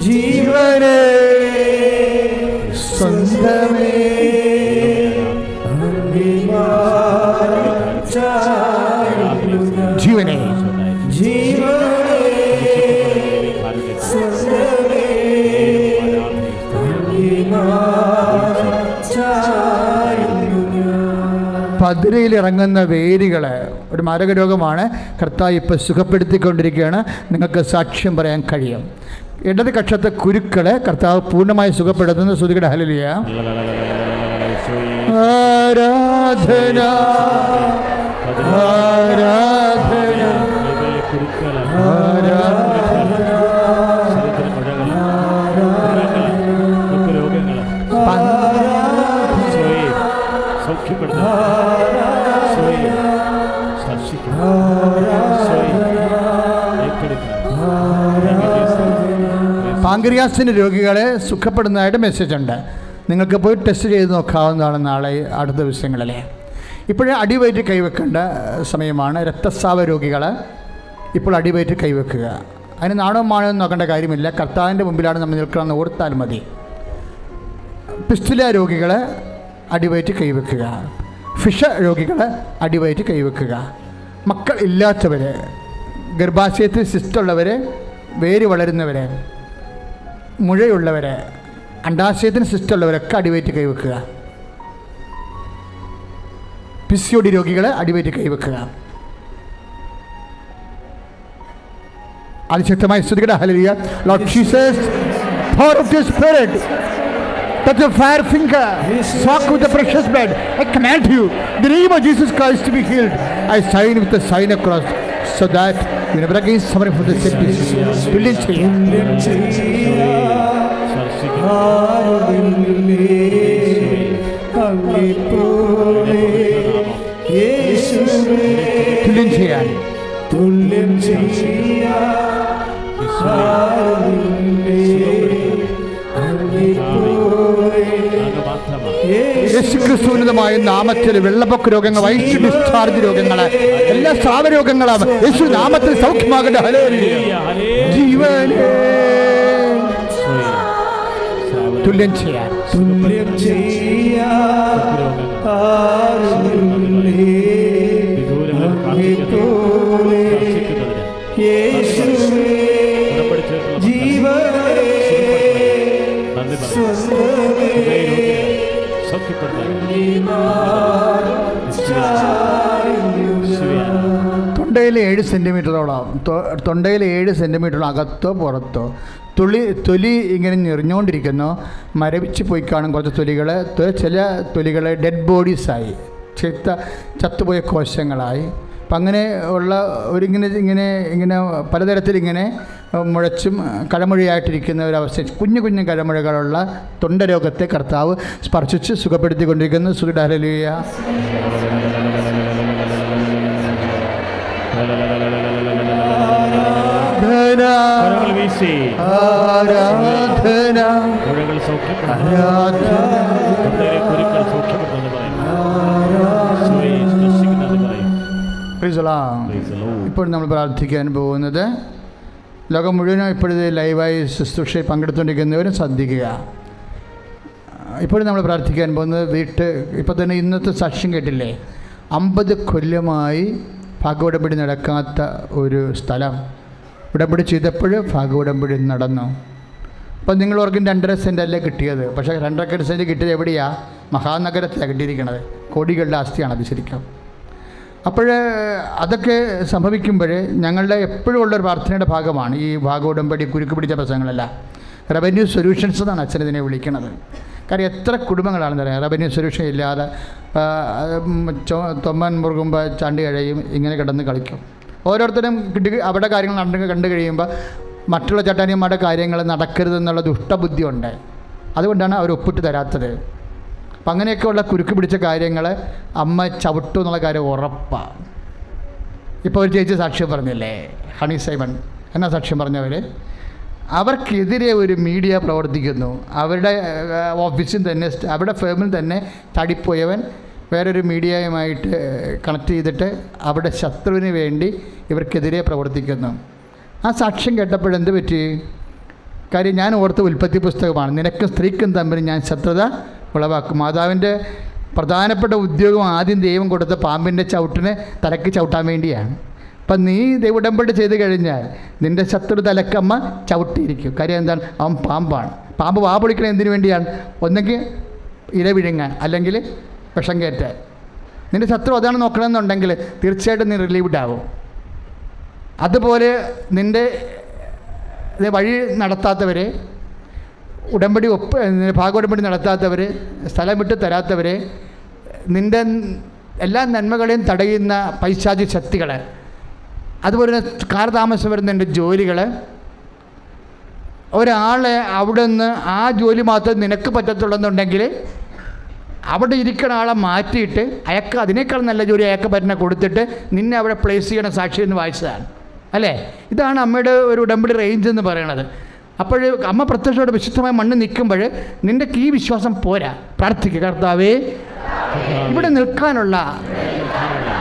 ജീവനേ സ്വന്തമേ ജീവനേ പതിരയിലിറങ്ങുന്ന വേരുകൾ ഒരു മാരക രോഗമാണ്. കർത്താവ് ഇപ്പോൾ സുഖപ്പെടുത്തിക്കൊണ്ടിരിക്കുകയാണ്. നിങ്ങൾക്ക് സാക്ഷ്യം പറയാൻ കഴിയും. ഇടത് കക്ഷത്തെ കുരുക്കൾ കർത്താവ് പൂർണ്ണമായി സുഖപ്പെടുത്തുന്ന ശ്രുതികട ഹല്ലേലൂയ. ആരാധന ആരാധന പാങ്ക്രിയാസിൻ്റെ രോഗികളെ സുഖപ്പെടുന്നതായിട്ട് മെസ്സേജ് ഉണ്ട്. നിങ്ങൾക്ക് പോയി ടെസ്റ്റ് ചെയ്ത് നോക്കാവുന്നതാണ് നാളെ അടുത്ത ദിവസങ്ങളിൽ. ഇപ്പോഴേ അടിവയറ്റ് കൈവെക്കേണ്ട സമയമാണ്. രക്തസ്രാവ രോഗികൾ ഇപ്പോൾ അടിവയറ്റ് കൈവെക്കുക. അതിന് നാണോ മാണോ നോക്കേണ്ട കാര്യമില്ല. കർത്താവിൻ്റെ മുമ്പിലാണ് നമ്മൾ നിൽക്കണമെന്ന് ഓർത്താൽ മതി. പിസ്തുല രോഗികൾ അടിവയറ്റ് കൈവെക്കുക. ഫിഷ രോഗികൾ അടിവയറ്റ് കൈവെക്കുക. മക്കൾ ഇല്ലാത്തവർ, ഗർഭാശയത്തിൽ സിസ്റ്റുള്ളവർ, വേര് വളരുന്നവർ, മുഴയുള്ളവർ, അണ്ടാശയത്തിന് സിസ്റ്റുള്ളവരൊക്കെ അടിവയറ്റ് കൈവെക്കുക. PCOD രോഗികൾ അടിവയറ്റ് കൈവെക്കുക. അതിശക്തമായി സ്തുതിക്കട്ടെ. Hallelujah. Lord Jesus, power of the Spirit, touch the fire finger, soak with the precious blood. I command you, in the name of Jesus Christ, to be healed. I sign with the sign of cross, so that you never again suffering from the same disease. യേശുക്രിസ്തുവിനുമായ നാമത്തിൽ വെള്ളപ്പൊക്ക രോഗങ്ങൾ, white discharge രോഗങ്ങൾ, എല്ലാ സ്രാവരോഗങ്ങളും യേശു നാമത്തിൽ സൗഖ്യമാകട്ടെ. Hallelujah. ജീവനെ തുല്യം ചെയ്യാൻ തൊണ്ടയിൽ 7 സെൻറ്റിമീറ്ററോളം, തൊണ്ടയിൽ 7 സെൻറ്റിമീറ്ററോളം അകത്തോ പുറത്തോ തൊലി ഇങ്ങനെ ഞെറിഞ്ഞുകൊണ്ടിരിക്കുന്നു. മരവിച്ച് പോയി കാണും കുറച്ച് തൊലികൾ. ചില തൊലികൾ ഡെഡ് ബോഡീസായി, ചത്തുപോയ കോശങ്ങളായി. അപ്പം അങ്ങനെ ഉള്ള ഇങ്ങനെ പലതരത്തിലിങ്ങനെ മുഴച്ചും കഴമുഴയായിട്ടിരിക്കുന്ന ഒരവസ്ഥ, കുഞ്ഞു കുഞ്ഞു കഴമുഴകളുള്ള തൊണ്ടരോഗത്തെ കർത്താവ് സ്പർശിച്ച് സുഖപ്പെടുത്തിക്കൊണ്ടിരിക്കുന്നു. സ്തുതിക്കട്ടെ. ഹല്ലേലൂയ. ഇപ്പോൾ നമ്മൾ പ്രാർത്ഥിക്കാൻ പോകുന്നത്, ലോകം മുഴുവനും ഇപ്പോഴത്തെ ലൈവായി ശുശ്രൂഷയിൽ പങ്കെടുത്തുകൊണ്ടിരിക്കുന്നവരും ശ്രദ്ധിക്കുക. ഇപ്പോഴും നമ്മൾ പ്രാർത്ഥിക്കാൻ പോകുന്നത് ഇപ്പോൾ തന്നെ ഇന്നത്തെ സാക്ഷ്യം കേട്ടില്ലേ, 50 കൊല്ലമായി ഭാഗോടമ്പടി നടക്കാത്ത ഒരു സ്ഥലം ഉടമ്പടി ചെയ്തപ്പോൾ ഭാഗോടമ്പടി നടന്നു. അപ്പം നിങ്ങൾ ഓർക്കും 2.5 സെൻറ്റല്ലേ കിട്ടിയത്. പക്ഷേ 2.5 സെൻറ്റ് കിട്ടിയത് എവിടെയാണ്? മഹാനഗരത്തിലാണ് കിട്ടിയിരിക്കുന്നത്. കോടികളുടെ ആസ്തിയാണ് അത് ശരിക്കും. അപ്പോൾ അതൊക്കെ സംഭവിക്കുമ്പോൾ ഞങ്ങളുടെ എപ്പോഴും ഉള്ളൊരു പ്രാർത്ഥനയുടെ ഭാഗമാണ് ഈ ഭാഗോടമ്പടി കുരുക്ക് പിടിച്ച പ്രശ്നങ്ങളല്ല. റവന്യൂ സൊല്യൂഷൻസ് എന്നാണ് അച്ഛൻ ഇതിനെ വിളിക്കുന്നത്. കാര്യം എത്ര കുടുംബങ്ങളാണെന്ന് പറയാം റവന്യൂ സൊല്യൂഷൻ ഇല്ലാതെ തൊമ്മൻ മുറുകുമ്പോൾ ചാണ്ടി കഴിയും ഇങ്ങനെ കിടന്ന് കളിക്കും. ഓരോരുത്തരും അവിടെ കാര്യങ്ങൾ കണ്ടു കഴിയുമ്പോൾ മറ്റുള്ള ചട്ടാനിയന്മാരുടെ കാര്യങ്ങൾ നടക്കരുതെന്നുള്ള ദുഷ്ടബുദ്ധിയുണ്ട്. അതുകൊണ്ടാണ് അവർ ഒപ്പിട്ട് തരാത്തത്. അപ്പം അങ്ങനെയൊക്കെയുള്ള കുരുക്ക് പിടിച്ച കാര്യങ്ങൾ അമ്മ ചവിട്ടു എന്നുള്ള കാര്യം ഉറപ്പാണ്. ഇപ്പോൾ ഒരു ചേച്ചി സാക്ഷ്യം പറഞ്ഞില്ലേ, ഹണി സൈമൺ എന്നാ സാക്ഷ്യം പറഞ്ഞവർ, അവർക്കെതിരെ ഒരു മീഡിയ പ്രവർത്തിക്കുന്നു. അവരുടെ ഓഫീസിൽ തന്നെ, അവരുടെ ഫേമിൽ തന്നെ തടിപ്പോയവൻ വേറൊരു മീഡിയയുമായിട്ട് കണക്ട് ചെയ്തിട്ട് അവിടെ ശത്രുവിന് വേണ്ടി ഇവർക്കെതിരെ പ്രവർത്തിക്കുന്നു. ആ സാക്ഷ്യം കേട്ടപ്പോഴെന്ത് പറ്റി? കാര്യം ഞാൻ ഓർത്ത ഉൽപ്പത്തി പുസ്തകമാണ്, നിനക്കും സ്ത്രീക്കും തമ്മിൽ ഞാൻ ശത്രുത ഉളവാക്കും. മാതാവിൻ്റെ പ്രധാനപ്പെട്ട ഉദ്യോഗം ആദ്യം ദൈവം കൊടുത്ത പാമ്പിൻ്റെ ചവിട്ടിനെ തലക്ക് ചവിട്ടാൻ വേണ്ടിയാണ്. അപ്പം നീ ഉടമ്പടി ചെയ്ത് കഴിഞ്ഞാൽ നിൻ്റെ ശത്രു തലക്കമ്മ ചവിട്ടിയിരിക്കും. കാര്യം എന്താണ്? അവൻ പാമ്പാണ്. പാമ്പ് വാ പൊളിക്കണ എന്തിനു വേണ്ടിയാണ്? ഒന്നെങ്കിൽ ഇര വിഴുങ്ങാൻ, അല്ലെങ്കിൽ വിഷം കയറ്റാൻ. നിൻ്റെ ശത്രു അതാണ് നോക്കണമെന്നുണ്ടെങ്കിൽ തീർച്ചയായിട്ടും നീ റിലീവ്ഡ് ആവും. അതുപോലെ നിൻ്റെ വഴി നടത്താത്തവർ, ഉടമ്പടി ഭാഗോടമ്പടി നടത്താത്തവർ, സ്ഥലം വിട്ട് തരാത്തവർ, നിൻ്റെ എല്ലാ നന്മകളെയും തടയുന്ന പൈശാചിക ശക്തികൾ, അതുപോലെ കാലതാമസം വരുന്ന നിൻ്റെ ജോലികൾ, ഒരാളെ അവിടെ നിന്ന് ആ ജോലി മാത്രം നിനക്ക് പറ്റത്തുള്ളെന്നുണ്ടെങ്കിൽ അവിടെ ഇരിക്കുന്ന ആളെ മാറ്റിയിട്ട് അയാൾക്ക് അതിനേക്കാൾ നല്ല ജോലി അയാൾക്ക് പറ്റുന്ന കൊടുത്തിട്ട് നിന്നെ അവിടെ പ്ലേസ് ചെയ്യണ സാക്ഷി എന്ന് വായിച്ചതാണ് അല്ലേ? ഇതാണ് അമ്മയുടെ ഒരു ഉടമ്പടി റേഞ്ച് എന്ന് പറയണത്. അപ്പോൾ അമ്മ പ്രത്യക്ഷയോടെ വിശുദ്ധമായ മണ്ണ് നിൽക്കുമ്പോൾ നിൻ്റെ ഈ വിശ്വാസം പോരാ. പ്രാർത്ഥിക്കുക, കർത്താവേ ഇവിടെ നിൽക്കാനുള്ള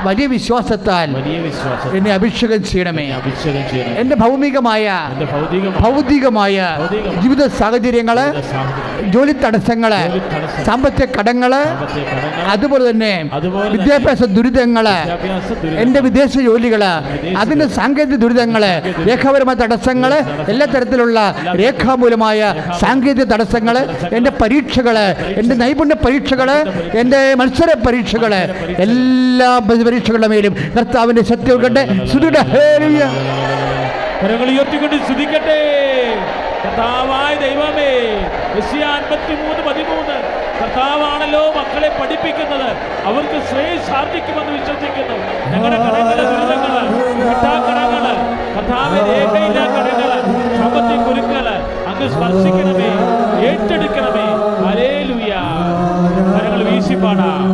വലിയ വിശ്വാസത്താൽ എന്നെ അഭിഷേകം ചെയ്യണമേ. എൻ്റെ ഭൗതികമായ ജീവിത സാഹചര്യങ്ങൾ, ജോലി തടസ്സങ്ങൾ, സാമ്പത്തിക കടങ്ങൾ, അതുപോലെ തന്നെ വിദ്യാഭ്യാസ ദുരിതങ്ങൾ, എൻ്റെ വിദേശ ജോലികൾ, അതിൻ്റെ സാങ്കേതിക ദുരിതങ്ങൾ, രേഖാപരമായ തടസ്സങ്ങൾ, എല്ലാ തരത്തിലുള്ള രേഖാമൂലമായ സാങ്കേതിക തടസ്സങ്ങൾ, എൻ്റെ പരീക്ഷകൾ, എൻ്റെ നൈപുണ്യ പരീക്ഷകൾ, എൻ്റെ മത്സര പരീക്ഷകൾ, എല്ലാ പരീക്ഷകളുടെ മേലും കർത്താവിന്റെ ശക്തി കൊടുക്കട്ടെ. ഉയർത്തിക്കൊണ്ട് സ്തുതിക്കട്ടെ. കർത്താവായ ദൈവമേ, യെശയ്യാ 53:13 കർത്താവാണല്ലോ മക്കളെ പഠിപ്പിക്കുന്നത്, അവർക്ക് ശ്രേയസാർജിക്കുമെന്ന് വിശ്വസിക്കുന്നു. ഞങ്ങളുടെ കടങ്ങള്, ദുരിതങ്ങള്, കിട്ടാക്കടങ്ങള്, കർത്താവെ രേഖയില്ലാ കടങ്ങള്, സാമ്പത്തിക കുരുക്കള് അങ്ങ് സ്പർശിക്കണമേ, ഏറ്റെടുക്കണമേ. ഹല്ലേലൂയ. കരങ്ങൾ വീശിപ്പാടാം.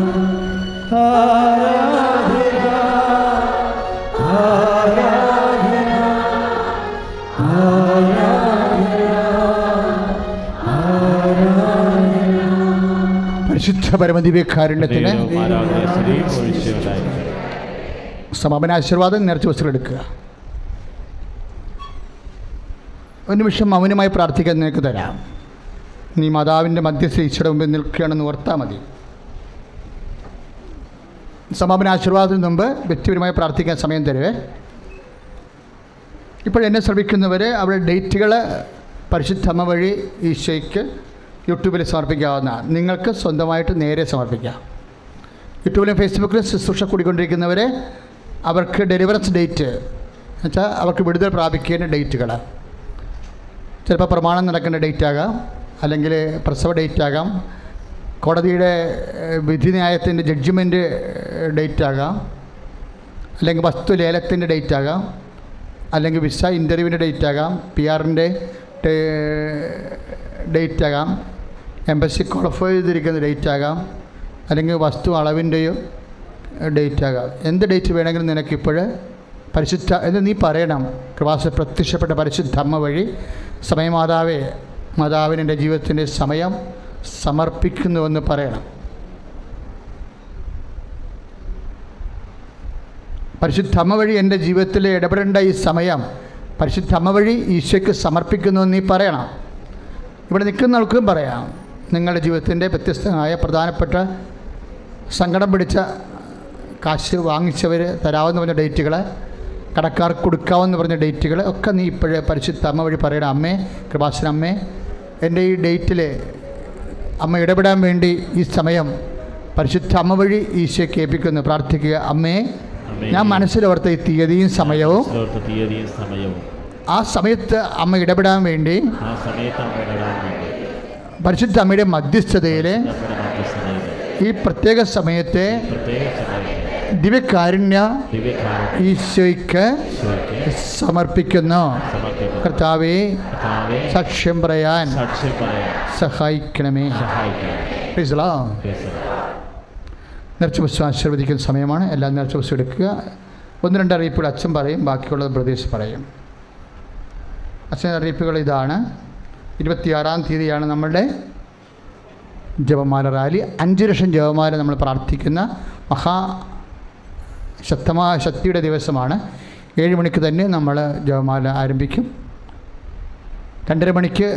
പരിശുദ്ധ പരമദിവ്യകാരുണ്യത്തിന് സമാപന ആശീർവാദം നേർച്ച വസ്തുക്കൾ എടുക്കുക. ഒരു നിമിഷം മൗനമായി പ്രാർത്ഥിക്കാൻ നിനക്ക് തരാം. നീ മാതാവിൻ്റെ മധ്യസ്ഥ ഈശോയുടെ മുമ്പിൽ നിൽക്കുകയാണെന്ന് ഓർത്താൽ മതി. സമാപന ആശീർവാദത്തിന് മുമ്പ് വ്യക്തിപരമായി പ്രാർത്ഥിക്കാൻ സമയം തരുവേ. ഇപ്പോഴെന്നെ ശ്രമിക്കുന്നവർ അവരുടെ ഡേറ്റുകൾ പരിശുദ്ധ അമ്മ വഴി ഈശോയ്ക്ക് യൂട്യൂബിൽ സമർപ്പിക്കാവുന്ന, നിങ്ങൾക്ക് സ്വന്തമായിട്ട് നേരെ സമർപ്പിക്കാം. യൂട്യൂബിലും ഫേസ്ബുക്കിലും ശുശ്രൂഷ കൂടിക്കൊണ്ടിരിക്കുന്നവരെ അവർക്ക് ഡെലിവറൻസ് ഡേറ്റ് എന്നുവെച്ചാൽ അവർക്ക് വിടുതൽ പ്രാപിക്കേണ്ട ഡേറ്റുകൾ, ചിലപ്പോൾ പ്രമാണം നടക്കേണ്ട ഡേറ്റ് ആകാം, അല്ലെങ്കിൽ പ്രസവ ഡേറ്റ് ആകാം, കോടതിയുടെ വിധിന്യായത്തിൻ്റെ ജഡ്ജ്മെൻറ്റ് ഡേറ്റ് ആകാം, അല്ലെങ്കിൽ വസ്തു ലേലത്തിൻ്റെ ഡേറ്റ് ആകാം, അല്ലെങ്കിൽ വിസ ഇൻ്റർവ്യൂവിൻ്റെ ഡേറ്റ് ആകാം, PR-ൻ്റെ ഡേറ്റ് ആകാം, എംബസി ക്വാളിഫൈ ചെയ്തിരിക്കുന്ന ഡേറ്റ് ആകാം, അല്ലെങ്കിൽ വസ്തു അളവിൻ്റെയോ ഡേറ്റ് ആകാം. എന്ത് ഡേറ്റ് വേണമെങ്കിലും നിനക്കിപ്പോൾ പരിശുദ്ധ എന്ന് നീ പറയണം. കൃപാസനത്തിൽ പ്രത്യക്ഷപ്പെട്ട പരിശുദ്ധ അമ്മ വഴി സമയമാതാവേ, മാതാവിന് എൻ്റെ ജീവിതത്തിൻ്റെ സമയം സമർപ്പിക്കുന്നുവെന്ന് പറയണം. പരിശുദ്ധ അമ്മ വഴി എൻ്റെ ജീവിതത്തിൽ ഇടപെടേണ്ട ഈ സമയം പരിശുദ്ധ അമ്മ വഴി ഈശോയ്ക്ക് സമർപ്പിക്കുന്നുവെന്ന് നീ പറയണം. ഇവിടെ നിൽക്കുന്നവർക്കും പറയാം. നിങ്ങളുടെ ജീവിതത്തിൻ്റെ വ്യത്യസ്തമായ പ്രധാനപ്പെട്ട സങ്കടം പിടിച്ച കാശ് വാങ്ങിച്ചവർ തരാമെന്ന് പറഞ്ഞ ഡേറ്റുകൾ, കടക്കാർക്ക് കൊടുക്കാമെന്ന് പറഞ്ഞ ഡേറ്റുകൾ ഒക്കെ നീ ഇപ്പോഴേ പരിശുദ്ധ അമ്മ വഴി പറയണം. അമ്മേ, കൃപാസന അമ്മേ, എൻ്റെ ഈ ഡേറ്റിൽ അമ്മ ഇടപെടാൻ വേണ്ടി ഈ സമയം പരിശുദ്ധ അമ്മ വഴി ഈശോയ്ക്ക് ഏൽപ്പിക്കുന്നു. പ്രാർത്ഥിക്കുക. അമ്മേ, ഞാൻ മനസ്സിലോർത്ത ഈ തീയതിയും സമയവും ആ സമയത്ത് അമ്മ ഇടപെടാൻ വേണ്ടി പരിശുദ്ധ അമ്മയുടെ മധ്യസ്ഥതയിൽ ഈ പ്രത്യേക സമയത്തെ ദിവ്യകാരുണ്യ ഈശോയ്ക്ക് സമർപ്പിക്കുന്നു. കർത്താവേ, സാക്ഷ്യം പറയാൻ സഹായിക്കണമേ. നേർച്ച പുസ്തകം ആശീർവദിക്കുന്ന സമയമാണ്. എല്ലാ നേർച്ച പുസ്തകം എടുക്കുക. 1-2 അറിയിപ്പുകൾ അച്ഛൻ പറയും, ബാക്കിയുള്ളത് പ്രദേശ് പറയും. അച്ഛൻ അറിയിപ്പുകൾ ഇതാണ്. 26-ാം തീയതിയാണ് നമ്മളുടെ ജപമാല റാലി. 5 ലക്ഷം ജപമാല നമ്മൾ പ്രാർത്ഥിക്കുന്ന ശക്തിയുടെ ദിവസമാണ്. 7 മണിക്ക് തന്നെ നമ്മൾ ജപമാല ആരംഭിക്കും. 2:30 മണിക്ക്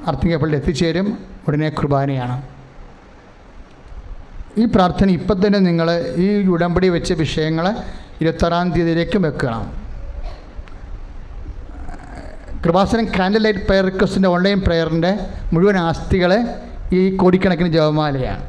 അർത്തിങ്കപ്പള്ളിയിൽ എത്തിച്ചേരും. ഉടനെ കുർബാനയാണ്. ഈ പ്രാർത്ഥന ഇപ്പം തന്നെ നിങ്ങൾ ഈ ഉടമ്പടി വെച്ച വിഷയങ്ങൾ 26-ാം തീയതിയിലേക്കും വെക്കണം. കൃപാസനം കാൻഡിൽ ലൈറ്റ് പ്രയർ റിക്വസ്റ്റിൻ്റെ ഓൺലൈൻ പ്രയറിൻ്റെ മുഴുവൻ ആസ്തികൾ ഈ കോടിക്കണക്കിന് ജപമാലയാണ്.